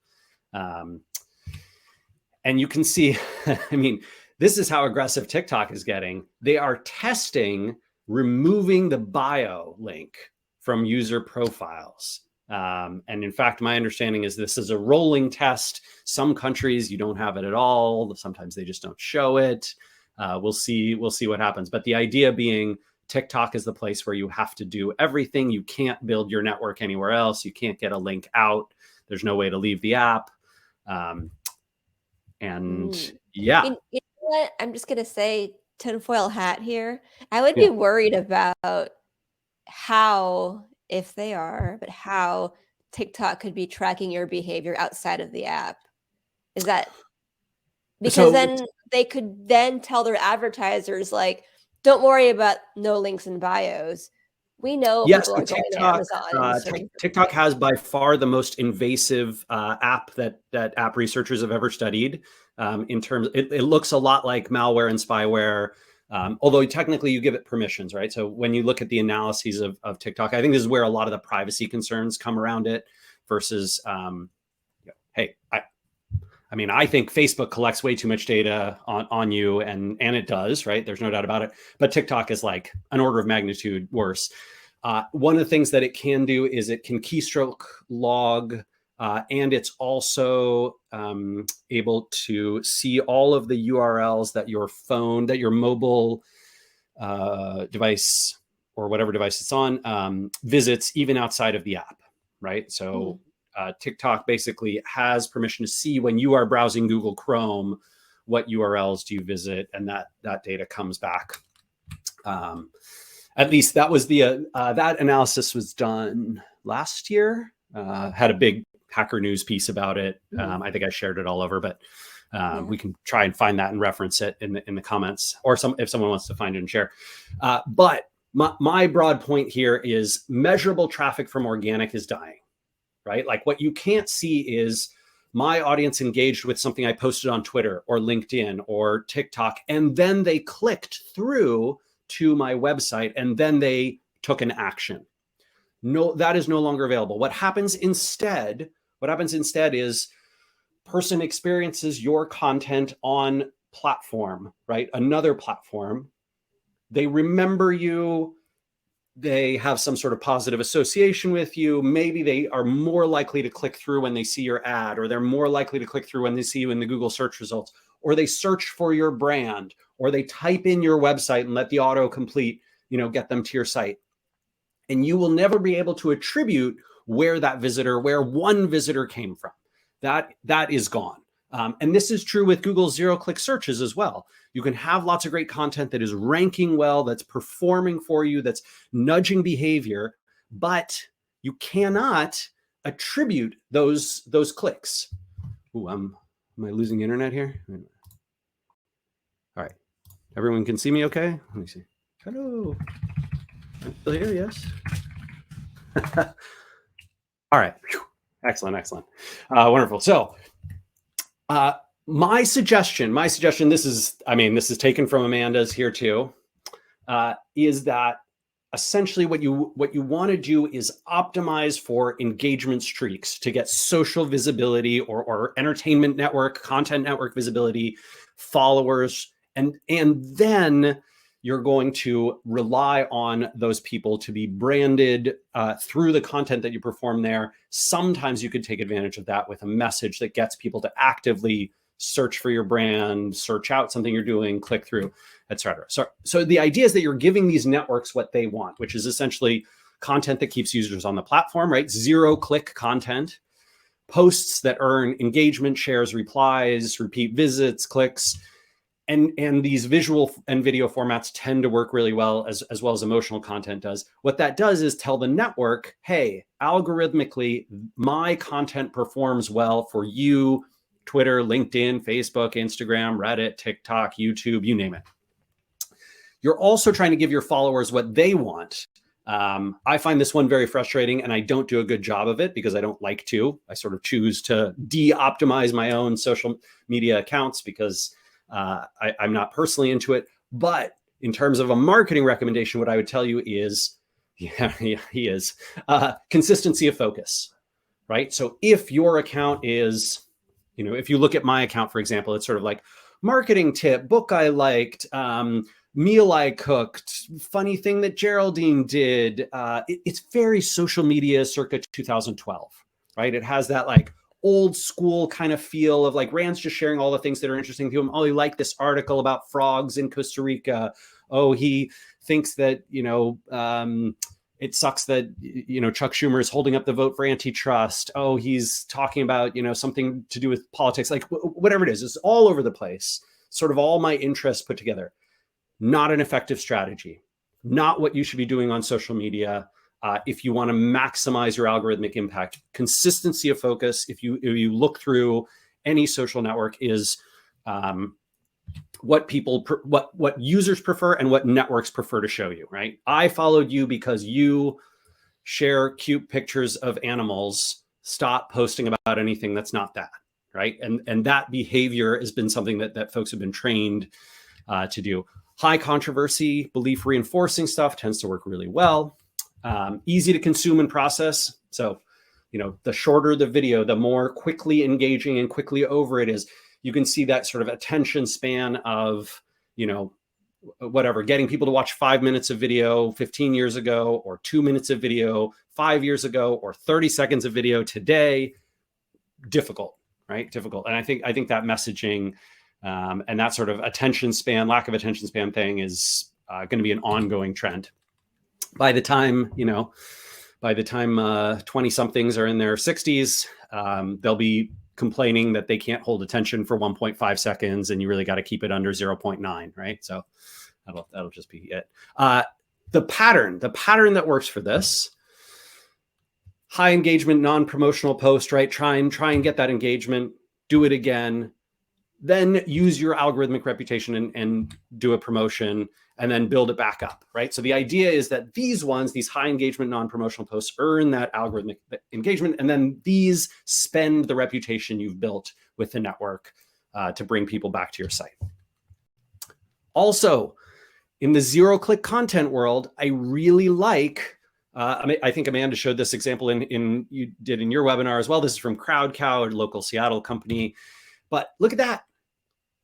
And you can see, I mean, this is how aggressive TikTok is getting. They are testing removing the bio link from user profiles. And in fact, my understanding is this is a rolling test. Some countries you don't have it at all. Sometimes they just don't show it. We'll see what happens. But the idea being, TikTok is the place where you have to do everything. You can't build your network anywhere else. You can't get a link out. There's no way to leave the app. Yeah. You know what? I'm just going to say, tinfoil hat here. I would be worried about how TikTok could be tracking your behavior outside of the app. Is that because then they could then tell their advertisers, like, don't worry about no links in bios. We know people are going to Amazon. TikTok has by far the most invasive app that app researchers have ever studied. In terms, it looks a lot like malware and spyware, although technically you give it permissions, right? So when you look at the analyses of TikTok, I think this is where a lot of the privacy concerns come around it versus, hey, I think Facebook collects way too much data on you, and it does, right? There's no doubt about it. But TikTok is like an order of magnitude worse. One of the things that it can do is it can keystroke log, and it's also able to see all of the URLs that your mobile device or whatever device it's on visits, even outside of the app, right? So TikTok basically has permission to see when you are browsing Google Chrome, what URLs do you visit, and that data comes back. At least that was that analysis was done last year. Had a big Hacker News piece about it. I think I shared it all over, but we can try and find that and reference it in the comments, or if someone wants to find it and share. But my broad point here is measurable traffic from organic is dying. Right? Like, what you can't see is my audience engaged with something I posted on Twitter or LinkedIn or TikTok, and then they clicked through to my website and then they took an action. No, that is no longer available. What happens instead is person experiences your content on platform, right? Another platform. They remember you. They have some sort of positive association with you. Maybe they are more likely to click through when they see your ad, or they're more likely to click through when they see you in the Google search results, or they search for your brand, or they type in your website and let the autocomplete, get them to your site. And you will never be able to attribute where one visitor came from. That is gone. And this is true with Google zero-click searches as well. You can have lots of great content that is ranking well, that's performing for you, that's nudging behavior, but you cannot attribute those clicks. Ooh, am I losing internet here? All right. Everyone can see me okay? Let me see. Hello. I'm still here, yes. All right. Excellent. Wonderful. So, my suggestion, this is taken from Amanda's here too, is that essentially what you want to do is optimize for engagement streaks to get social visibility or entertainment network, content network visibility, followers, and then you're going to rely on those people to be branded through the content that you perform there. Sometimes you could take advantage of that with a message that gets people to actively search for your brand, search out something you're doing, click through, etc. So the idea is that you're giving these networks what they want, which is essentially content that keeps users on the platform, right? Zero-click content, posts that earn engagement, shares, replies, repeat visits, clicks. And these visual and video formats tend to work really well as well as emotional content does. What that does is tell the network, hey, algorithmically, my content performs well for you, Twitter, LinkedIn, Facebook, Instagram, Reddit, TikTok, YouTube, you name it. You're also trying to give your followers what they want. I find this one very frustrating, and I don't do a good job of it because I don't like to. I sort of choose to de-optimize my own social media accounts because I'm not personally into it. But in terms of a marketing recommendation, what I would tell you is, he is consistency of focus, right? So if your account is, if you look at my account, for example, it's sort of like marketing tip, book I liked, meal I cooked, funny thing that Geraldine did. It's very social media circa 2012, right? It has that like old school kind of feel of like Rand's just sharing all the things that are interesting to him. Oh, he liked this article about frogs in Costa Rica. Oh, he thinks that, it sucks that, Chuck Schumer is holding up the vote for antitrust. Oh, he's talking about, something to do with politics, like whatever it is. It's all over the place. Sort of all my interests put together. Not an effective strategy. Not what you should be doing on social media. If you want to maximize your algorithmic impact, consistency of focus, if you look through any social network, is what users prefer and what networks prefer to show you, right? I followed you because you share cute pictures of animals. Stop posting about anything that's not that, right? And that behavior has been something that folks have been trained to do. High controversy, belief reinforcing stuff tends to work really well. Easy to consume and process. So, the shorter the video, the more quickly engaging and quickly over it is. You can see that sort of attention span of, whatever, getting people to watch 5 minutes of video 15 years ago, or 2 minutes of video 5 years ago, or 30 seconds of video today. Difficult, right? Difficult. And I think that messaging and that sort of attention span, lack of attention span thing is going to be an ongoing trend. By the time 20 somethings are in their 60s, they'll be complaining that they can't hold attention for 1.5 seconds, and you really got to keep it under 0.9, right? So that'll just be it. The pattern that works for this: high engagement, non-promotional post, right? Try and get that engagement, do it again, then use your algorithmic reputation and do a promotion, and then build it back up, right? So the idea is that these high engagement, non-promotional posts earn that algorithmic engagement, and then these spend the reputation you've built with the network to bring people back to your site. Also, in the zero-click content world, I really like, I think Amanda showed this example you did in your webinar as well. This is from CrowdCow, a local Seattle company. But look at that.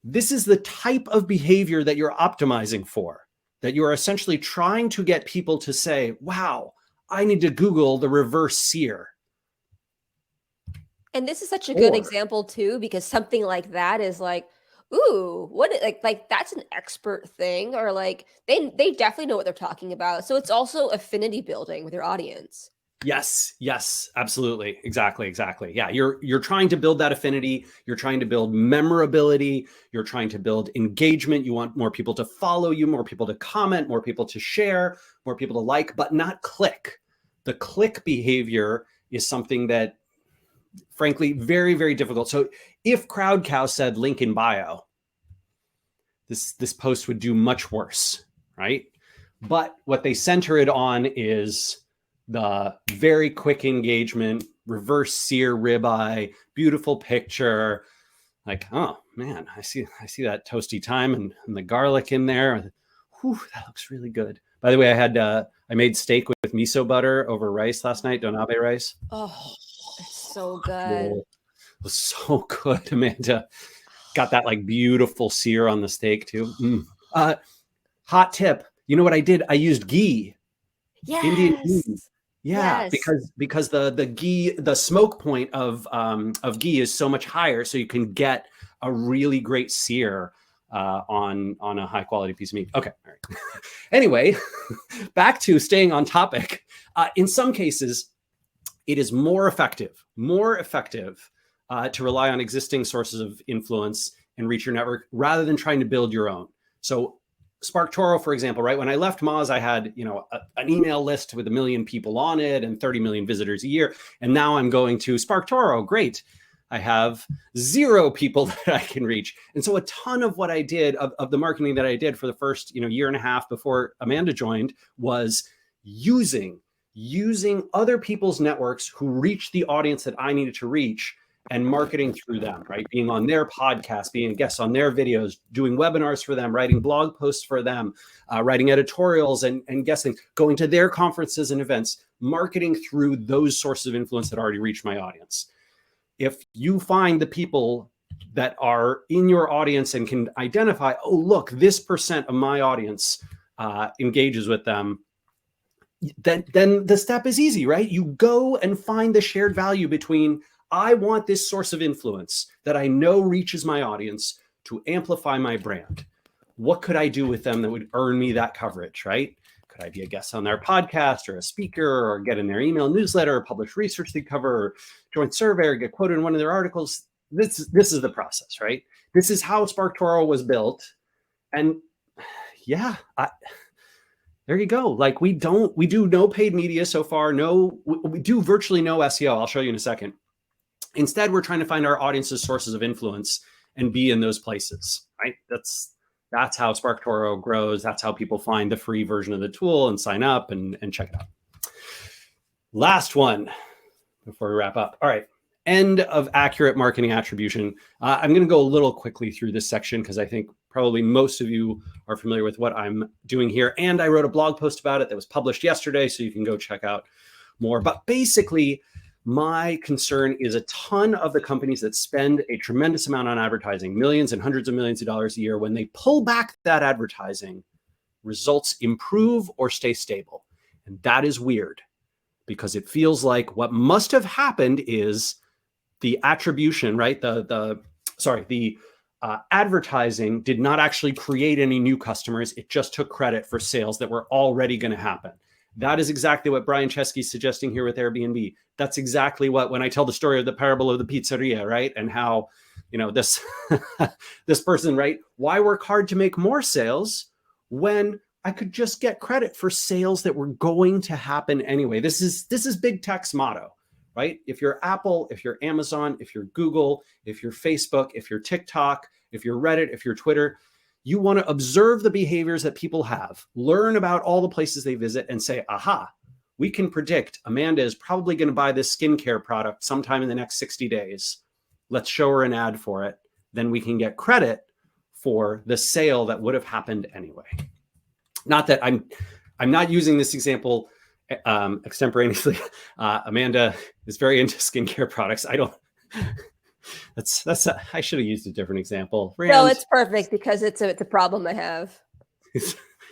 This is the type of behavior that you're optimizing for, that you're essentially trying to get people to say, wow, I need to Google the reverse sear. And this is such a good example too, because something like that is like, ooh, what, like that's an expert thing, or like they definitely know what they're talking about. So it's also affinity building with your audience. Yes, absolutely. Exactly. Yeah, you're trying to build that affinity. You're trying to build memorability. You're trying to build engagement. You want more people to follow you, more people to comment, more people to share, more people to like, but not click. The click behavior is something that, frankly, very, very difficult. So if CrowdCow said link in bio, this post would do much worse, right? But what they center it on is the very quick engagement, reverse sear ribeye, beautiful picture. Like, oh man, I see that toasty thyme and the garlic in there. Whew, that looks really good. By the way, I made steak with miso butter over rice last night, donabe rice. Oh, it's so good. It was so good, Amanda. Got that like beautiful sear on the steak too. Hot tip. You know what I did? I used ghee. Yes. Indian ghee. Yeah, yes. because the ghee, the smoke point of ghee is so much higher, so you can get a really great sear on a high quality piece of meat. Okay, all right. Anyway, back to staying on topic. In some cases, it is more effective to rely on existing sources of influence and reach your network rather than trying to build your own. So SparkToro, for example, right? When I left Moz, I had, an email list with 1 million people on it and 30 million visitors a year. And now I'm going to SparkToro. Great. I have 0 people that I can reach. And so a ton of what I did, of the marketing that I did for the first, year and a half before Amanda joined, was using other people's networks who reach the audience that I needed to reach and marketing through them, right? Being on their podcast, being a guest on their videos, doing webinars for them, writing blog posts for them, writing editorials and guesting, going to their conferences and events, marketing through those sources of influence that already reach my audience. If you find the people that are in your audience and can identify, oh, look, this percent of my audience engages with them, then the step is easy, right? You go and find the shared value between, I want this source of influence that I know reaches my audience to amplify my brand. What could I do with them that would earn me that coverage, right? Could I be a guest on their podcast or a speaker or get in their email newsletter or publish research they cover or join survey or get quoted in one of their articles? This is the process, right? This is how SparkToro was built. And yeah, there you go. Like we do no paid media so far. We do virtually no SEO. I'll show you in a second. Instead, we're trying to find our audience's sources of influence and be in those places, right? That's how SparkToro grows. That's how people find the free version of the tool and sign up and check it out. Last one before we wrap up. All right. End of accurate marketing attribution. I'm going to go a little quickly through this section because I think probably most of you are familiar with what I'm doing here. And I wrote a blog post about it that was published yesterday, so you can go check out more. But basically, my concern is a ton of the companies that spend a tremendous amount on advertising, millions and hundreds of millions of dollars a year, when they pull back that advertising, results improve or stay stable. And that is weird because it feels like what must have happened is the attribution, right? The advertising did not actually create any new customers. It just took credit for sales that were already going to happen. That is exactly what Brian Chesky's suggesting here with Airbnb. That's exactly what, when I tell the story of the parable of the pizzeria, right? And how, this, this person, right? Why work hard to make more sales when I could just get credit for sales that were going to happen anyway? This is big tech's motto, right? If you're Apple, if you're Amazon, if you're Google, if you're Facebook, if you're TikTok, if you're Reddit, if you're Twitter, you want to observe the behaviors that people have, learn about all the places they visit and say, aha, we can predict Amanda is probably going to buy this skincare product sometime in the next 60 days. Let's show her an ad for it. Then we can get credit for the sale that would have happened anyway. Not that I'm not using this example extemporaneously. Amanda is very into skincare products. I don't. I should have used a different example. Rand, no, it's perfect because it's a problem I have.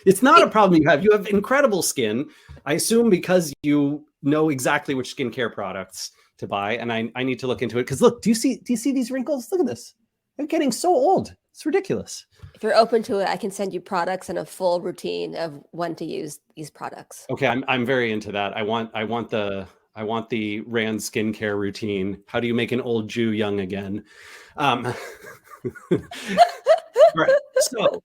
It's not a problem you have. You have incredible skin. I assume because you know exactly which skincare products to buy, and I need to look into it. Because look, do you see these wrinkles? Look at this. They're getting so old. It's ridiculous. If you're open to it, I can send you products and a full routine of when to use these products. Okay, I'm very into that. I want the Rand skincare routine. How do you make an old Jew young again? Right. So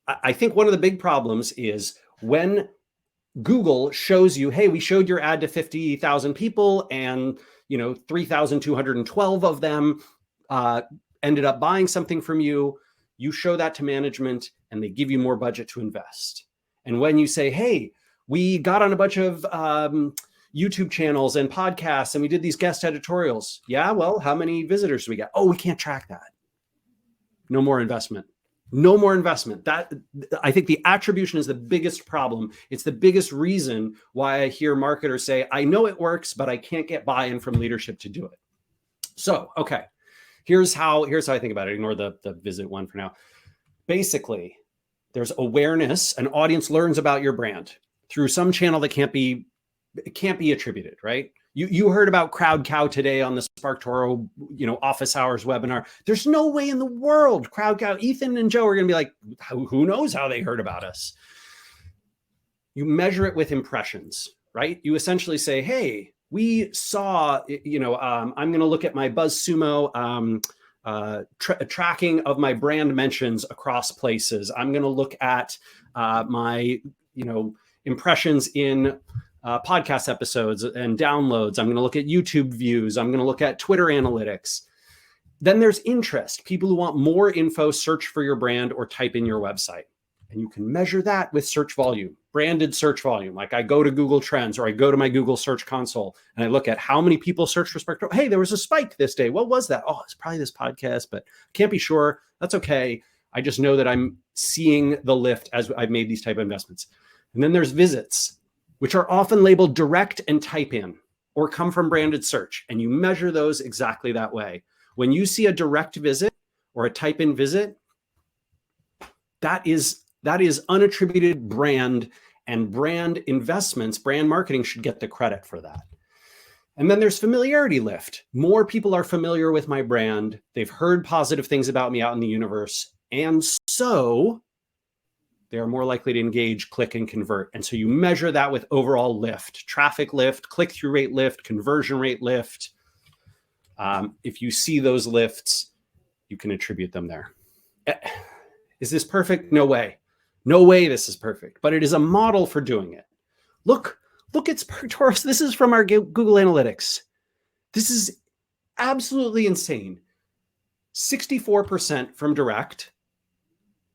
I think one of the big problems is when Google shows you, hey, we showed your ad to 50,000 people and 3,212 of them ended up buying something from you. You show that to management and they give you more budget to invest. And when you say, hey, we got on a bunch of YouTube channels and podcasts and we did these guest editorials. Yeah, well, how many visitors do we get? Oh, we can't track that. No more investment. No more investment. That, I think the attribution is the biggest problem. It's the biggest reason why I hear marketers say, I know it works, but I can't get buy-in from leadership to do it. So, okay, here's how I think about it. Ignore the visit one for now. Basically, there's awareness. An audience learns about your brand through some channel that can't be attributed, right? You heard about Crowd Cow today on the SparkToro, office hours webinar. There's no way in the world Crowd Cow, Ethan and Joe are going to be like, who knows how they heard about us? You measure it with impressions, right? You essentially say, hey, we saw, I'm going to look at my BuzzSumo tracking of my brand mentions across places. I'm going to look at my, impressions in podcast episodes and downloads. I'm going to look at YouTube views. I'm going to look at Twitter analytics. Then there's interest. People who want more info search for your brand or type in your website. And you can measure that with search volume, branded search volume. Like I go to Google Trends or I go to my Google Search Console and I look at how many people search for SparkToro. Hey, there was a spike this day. What was that? Oh, it's probably this podcast, but can't be sure. That's okay. I just know that I'm seeing the lift as I've made these type of investments. And then there's visits, which are often labeled direct and type in or come from branded search. And you measure those exactly that way. When you see a direct visit or a type in visit, that is unattributed brand, and brand investments, brand marketing should get the credit for that. And then there's familiarity lift. More people are familiar with my brand. They've heard positive things about me out in the universe. And so they are more likely to engage, click, and convert. And so you measure that with overall lift, traffic lift, click-through rate lift, conversion rate lift. If you see those lifts, you can attribute them there. Is this perfect? No way. No way this is perfect, but it is a model for doing it. Look at SparkToro. This is from our Google Analytics. This is absolutely insane. 64% from direct.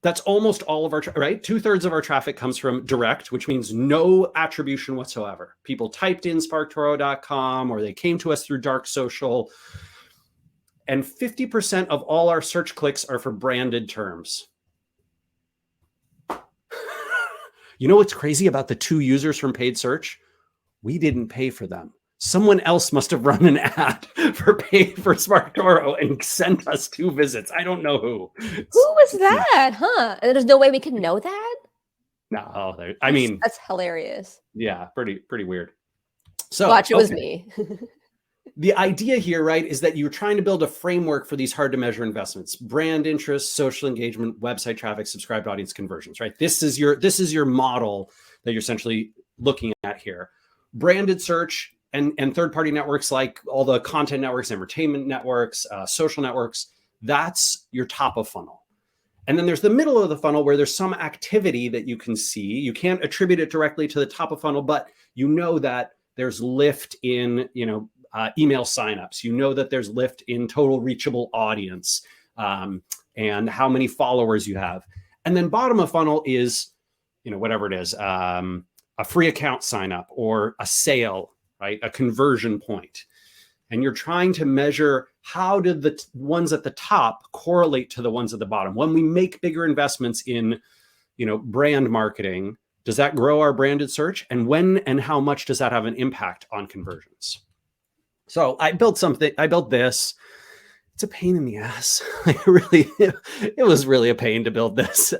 That's almost all of our, right? 2/3 of our traffic comes from direct, which means no attribution whatsoever. People typed in SparkToro.com or they came to us through dark social. And 50% of all our search clicks are for branded terms. You know what's crazy about the 2 users from paid search? We didn't pay for them. Someone else must have run an ad for SparkToro and sent us 2 visits. I don't know who. Who was that? Huh? And there's no way we can know that? No, I mean, that's hilarious. Yeah, pretty weird. So watch, it was me. The idea here, right, is that you're trying to build a framework for these hard to measure investments: brand interest, social engagement, website traffic, subscribed audience conversions, right? This is your model that you're essentially looking at here. Branded search and third-party networks like all the content networks, entertainment networks, social networks, that's your top of funnel. And then there's the middle of the funnel where there's some activity that you can see. You can't attribute it directly to the top of funnel, but you know that there's lift in, email signups. You know that there's lift in total reachable audience and how many followers you have. And then bottom of funnel is, whatever it is, a free account sign up or a sale, right? A conversion point. And you're trying to measure how did the ones at the top correlate to the ones at the bottom. When we make bigger investments in, brand marketing, does that grow our branded search? And when and how much does that have an impact on conversions? So I built this. It's a pain in the ass. It was really a pain to build this.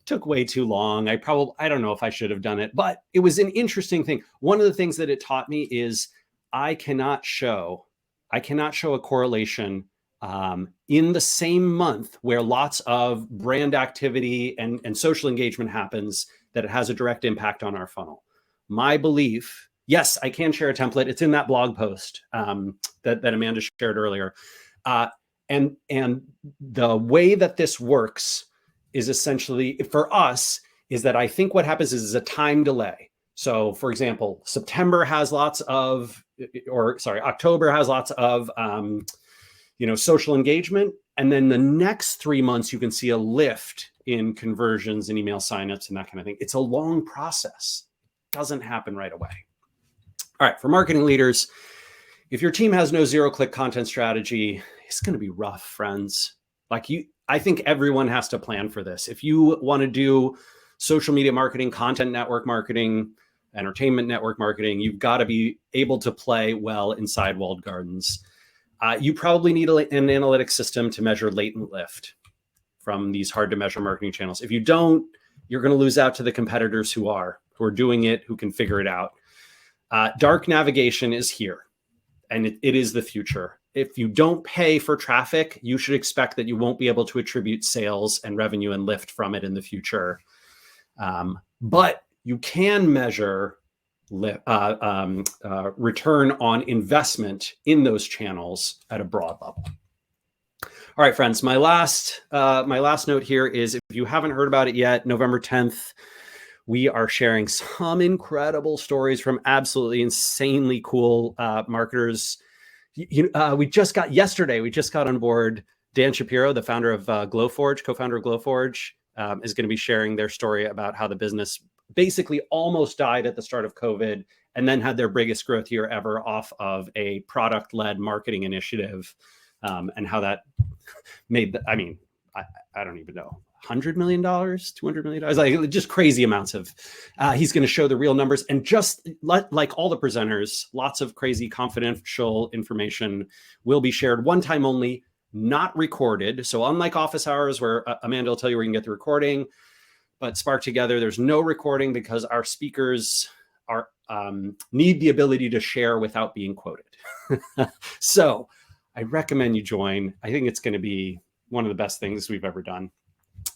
Took way too long. I don't know if I should have done it, but it was an interesting thing. One of the things that it taught me is I cannot show a correlation in the same month where lots of brand activity and social engagement happens that it has a direct impact on our funnel. My belief, yes, I can share a template. It's in that blog post that Amanda shared earlier. And the way that this works is essentially, for us, is that I think what happens is a time delay. So for example, October has lots of social engagement. And then the next 3 months, you can see a lift in conversions and email signups and that kind of thing. It's a long process. It doesn't happen right away. All right, for marketing leaders, if your team has no zero-click content strategy, it's going to be rough, friends. I think everyone has to plan for this. If you want to do social media marketing, content network marketing, entertainment network marketing, you've got to be able to play well inside walled gardens. You probably need an analytics system to measure latent lift from these hard to measure marketing channels. If you don't, you're going to lose out to the competitors who are doing it, who can figure it out. Dark navigation is here, and it is the future. If you don't pay for traffic, you should expect that you won't be able to attribute sales and revenue and lift from it in the future. But you can measure return on investment in those channels at a broad level. All right, friends, my last note here is, if you haven't heard about it yet, November 10th, we are sharing some incredible stories from absolutely insanely cool marketers. We just got on board Dan Shapiro, the founder of Glowforge, co-founder of Glowforge, is going to be sharing their story about how the business basically almost died at the start of COVID and then had their biggest growth year ever off of a product-led marketing initiative, and how that made I don't even know, $100 million, $200 million, like just crazy amounts of, he's going to show the real numbers, and just like all the presenters, lots of crazy confidential information will be shared one time only, not recorded. So unlike office hours where Amanda will tell you where you can get the recording, but Spark Together, there's no recording because our speakers need the ability to share without being quoted. So I recommend you join. I think it's going to be one of the best things we've ever done.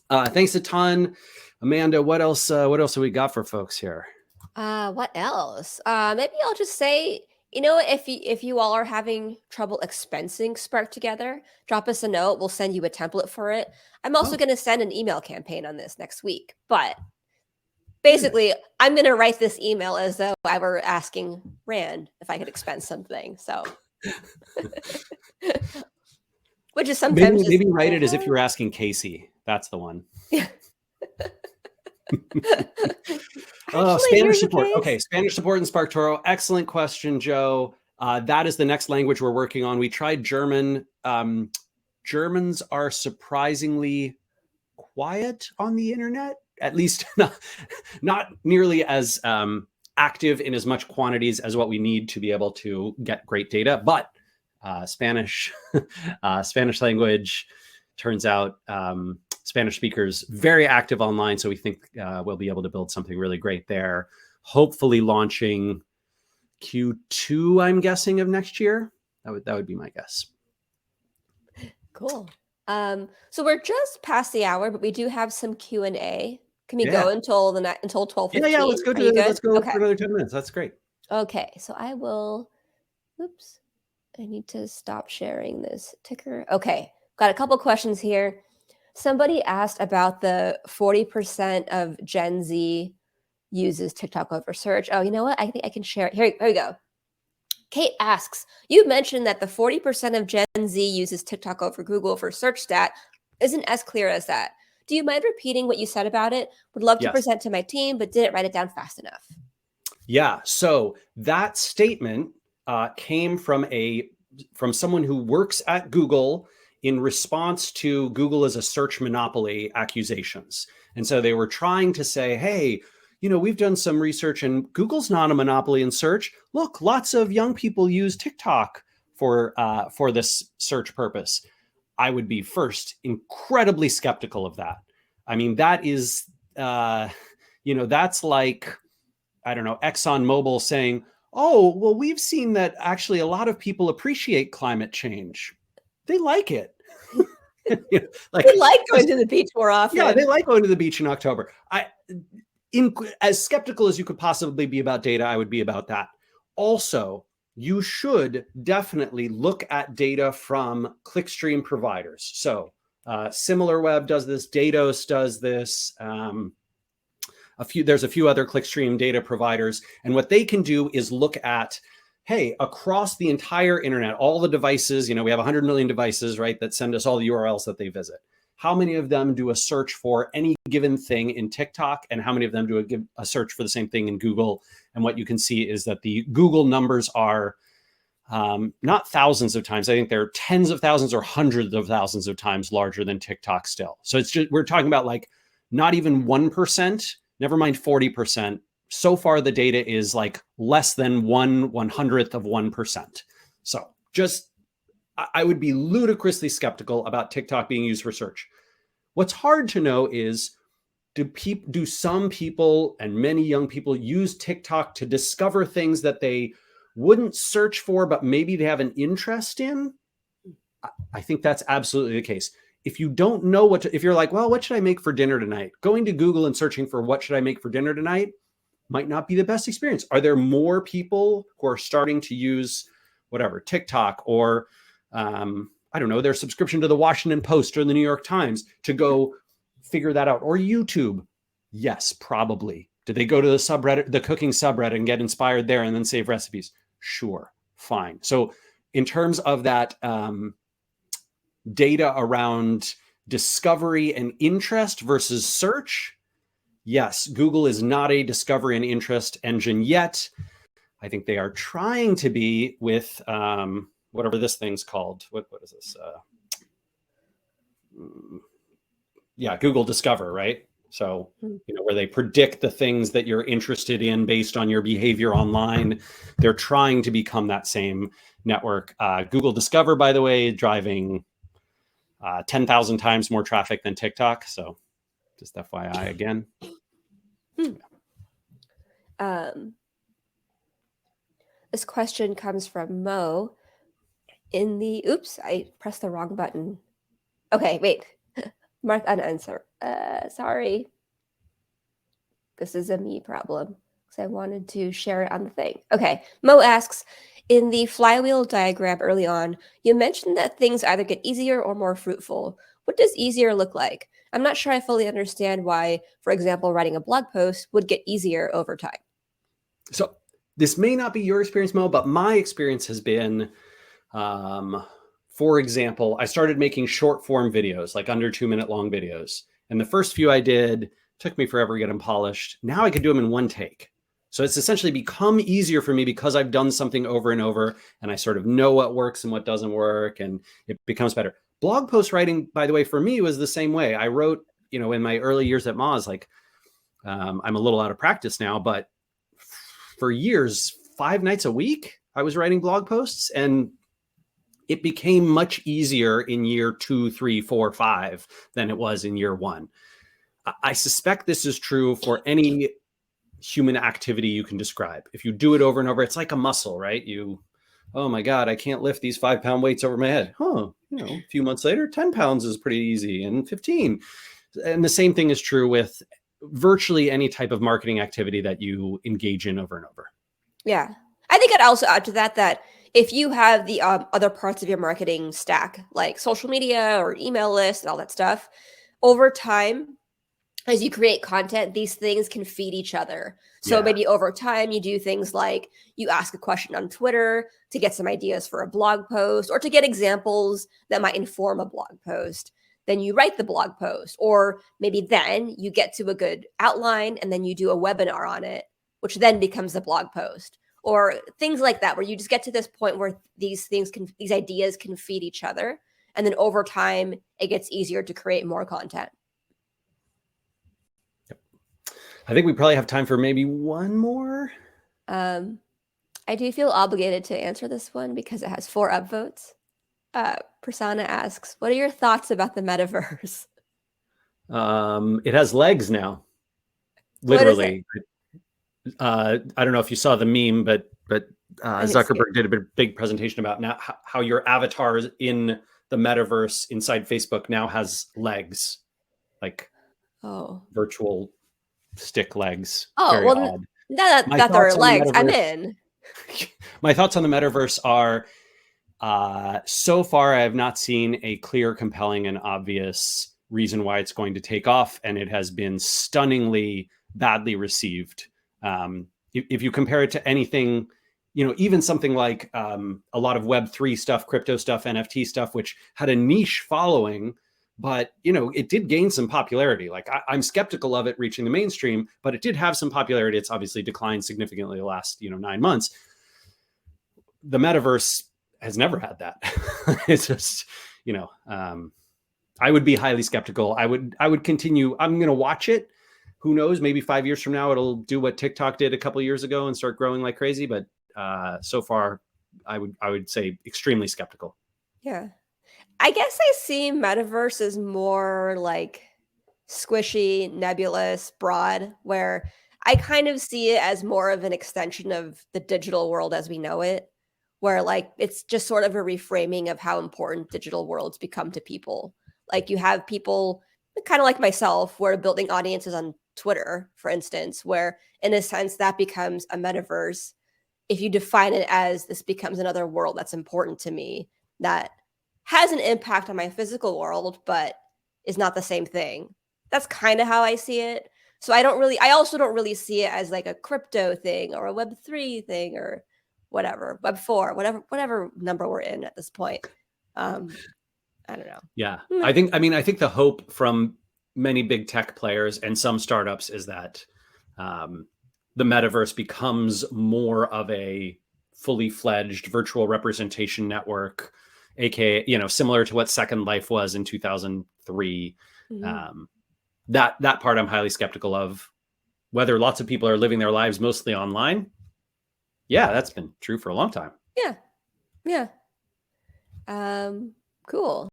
Thanks a ton, Amanda. What else have we got for folks here? What else? Maybe I'll just say, if you all are having trouble expensing Spark Together, drop us a note. We'll send you a template for it. I'm also going to send an email campaign on this next week. But basically, I'm going to write this email as though I were asking Rand if I could expense something. So, which is sometimes maybe write it as if you were asking Casey. That's the one. Yeah. Spanish support. Okay, Spanish support in SparkToro. Excellent question, Joe. That is the next language we're working on. We tried German. Germans are surprisingly quiet on the internet, at least not nearly as active in as much quantities as what we need to be able to get great data. But Spanish language, turns out Spanish speakers very active online. So we think we'll be able to build something really great there. Hopefully launching Q2, I'm guessing, of next year. That would be my guess. Cool. So we're just past the hour, but we do have some Q&A. Can we go until 12:15? Yeah, let's go for another 10 minutes. That's great. Okay, so I will, oops, I need to stop sharing this ticker. Okay, got a couple questions here. Somebody asked about the 40% of Gen Z uses TikTok over search. Oh, you know what? I think I can share it. Here we go. Kate asks, you mentioned that the 40% of Gen Z uses TikTok over Google for search stat isn't as clear as that. Do you mind repeating what you said about it? Would love to present to my team, but didn't write it down fast enough. Yeah, so that statement came from someone who works at Google in response to Google as a search monopoly accusations. And so they were trying to say, hey, we've done some research and Google's not a monopoly in search. Look, lots of young people use TikTok for this search purpose. I would be first incredibly skeptical of that. I mean, that is, that's like, I don't know, ExxonMobil saying, oh, well, we've seen that actually a lot of people appreciate climate change. They like it. They like going to the beach more often. Yeah, they like going to the beach in October. As skeptical as you could possibly be about data, I would be about that. Also, you should definitely look at data from clickstream providers. So SimilarWeb does this, Datos does this. There's a few other clickstream data providers. And what they can do is look at, hey, across the entire internet, all the devices, we have 100 million devices, right, that send us all the URLs that they visit. How many of them do a search for any given thing in TikTok, and how many of them do a search for the same thing in Google? And what you can see is that the Google numbers are not thousands of times. I think they're tens of thousands or hundreds of thousands of times larger than TikTok still. So it's just, we're talking about like not even 1%, never mind 40%. So far, the data is like less than 1/100th of 1%. So just, I would be ludicrously skeptical about TikTok being used for search. What's hard to know is, do some people and many young people use TikTok to discover things that they wouldn't search for, but maybe they have an interest in? I think that's absolutely the case. If you don't know if you're like, well, what should I make for dinner tonight? Going to Google and searching for what should I make for dinner tonight, might not be the best experience. Are there more people who are starting to use whatever, TikTok or I don't know, their subscription to the Washington Post or the New York Times to go figure that out? Or YouTube? Yes, probably. Did they go to the subreddit, the cooking subreddit, and get inspired there and then save recipes? Sure, fine. So in terms of that data around discovery and interest versus search, yes, Google is not a discovery and interest engine yet. I think they are trying to be with whatever this thing's called. What is this? Yeah, Google Discover, right? So, where they predict the things that you're interested in based on your behavior online. They're trying to become that same network. Google Discover, by the way, driving 10,000 times more traffic than TikTok. So just FYI again. This question comes from Mo in the, oops, I pressed the wrong button. Okay, wait. Mark unanswer. Sorry. This is a me problem because I wanted to share it on the thing. Okay, Mo asks, in the flywheel diagram early on, you mentioned that things either get easier or more fruitful. What does easier look like? I'm not sure I fully understand why, for example, writing a blog post would get easier over time. So this may not be your experience, Mo, but my experience has been, for example, I started making short form videos, like under 2-minute long videos. And the first few I did took me forever to get them polished. Now I could do them in one take. So it's essentially become easier for me because I've done something over and over and I sort of know what works and what doesn't work, and it becomes better. Blog post writing, by the way, for me was the same way. I wrote, in my early years at Moz, like I'm a little out of practice now, but for years, 5 nights a week, I was writing blog posts, and it became much easier in year 2, 3, 4, 5 than it was in year 1. I suspect this is true for any human activity you can describe. If you do it over and over, it's like a muscle, right? Oh my God, I can't lift these 5-pound weights over my head. A few months later, 10 pounds is pretty easy, and 15. And the same thing is true with virtually any type of marketing activity that you engage in over and over. Yeah. I think I'd also add to that if you have the other parts of your marketing stack, like social media or email lists and all that stuff, over time, as you create content, these things can feed each other. So maybe over time, you do things like you ask a question on Twitter to get some ideas for a blog post or to get examples that might inform a blog post. Then you write the blog post, or maybe then you get to a good outline and then you do a webinar on it, which then becomes a blog post, or things like that, where you just get to this point where these ideas can feed each other. And then over time, it gets easier to create more content. I think we probably have time for maybe one more. I do feel obligated to answer this one because it has 4 upvotes. Prasanna asks, what are your thoughts about the metaverse? It has legs now. Literally. I don't know if you saw the meme, but Zuckerberg did a big presentation about now how your avatar in the metaverse inside Facebook now has legs, like virtual stick legs. Oh, very odd. That there are legs. I'm in. My thoughts on the metaverse are, so far I have not seen a clear, compelling, and obvious reason why it's going to take off, and it has been stunningly badly received. If you compare it to anything, even something like a lot of Web3 stuff, crypto stuff, NFT stuff, which had a niche following, but it did gain some popularity. Like I'm skeptical of it reaching the mainstream, but it did have some popularity. It's obviously declined significantly the last 9 months. The metaverse has never had that. It's just I would be highly skeptical. I would continue. I'm going to watch it. Who knows? Maybe 5 years from now, it'll do what TikTok did a couple of years ago and start growing like crazy. But so far, I would say extremely skeptical. Yeah. I guess I see metaverse as more like squishy, nebulous, broad, where I kind of see it as more of an extension of the digital world as we know it, where like it's just sort of a reframing of how important digital worlds become to people. Like you have people kind of like myself, who are building audiences on Twitter, for instance, where in a sense that becomes a metaverse. If you define it as this becomes another world that's important to me, that has an impact on my physical world, but is not the same thing. That's kind of how I see it. So I also don't really see it as like a crypto thing or a Web3 thing or whatever, Web4, whatever number we're in at this point. I don't know. Yeah. I think the hope from many big tech players and some startups is that the metaverse becomes more of a fully fledged virtual representation network, aka, similar to what Second Life was in 2003. That part I'm highly skeptical of. Whether lots of people are living their lives mostly online, yeah, that's been true for a long time. Yeah. Cool.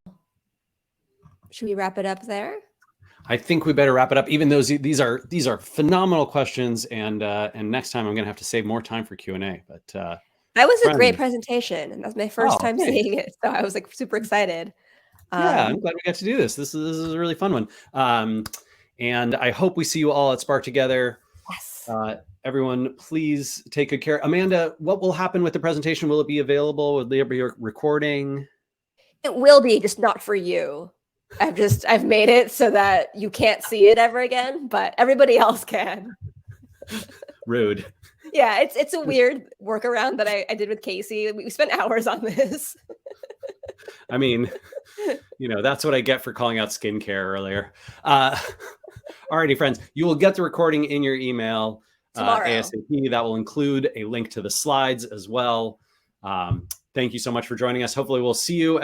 Should we wrap it up there? I think we better wrap it up. Even though these are phenomenal questions, and next time I'm going to have to save more time for Q&A. But that was a great presentation, and that's my first time thanks. seeing it, so I was like super excited. Yeah, I'm glad we got to do this. This is a really fun one. And I hope we see you all at Spark Together. Yes. Everyone, please take good care. Amanda, what will happen with the presentation? Will it be available? Will there be a recording? It will be, just not for you. I've made it so that you can't see it ever again, but everybody else can. Rude. Yeah, it's a weird workaround that I did with Casey. We spent hours on this. I mean, that's what I get for calling out skincare earlier. Alrighty, friends, you will get the recording in your email tomorrow. ASAP. That will include a link to the slides as well. Thank you so much for joining us. Hopefully we'll see you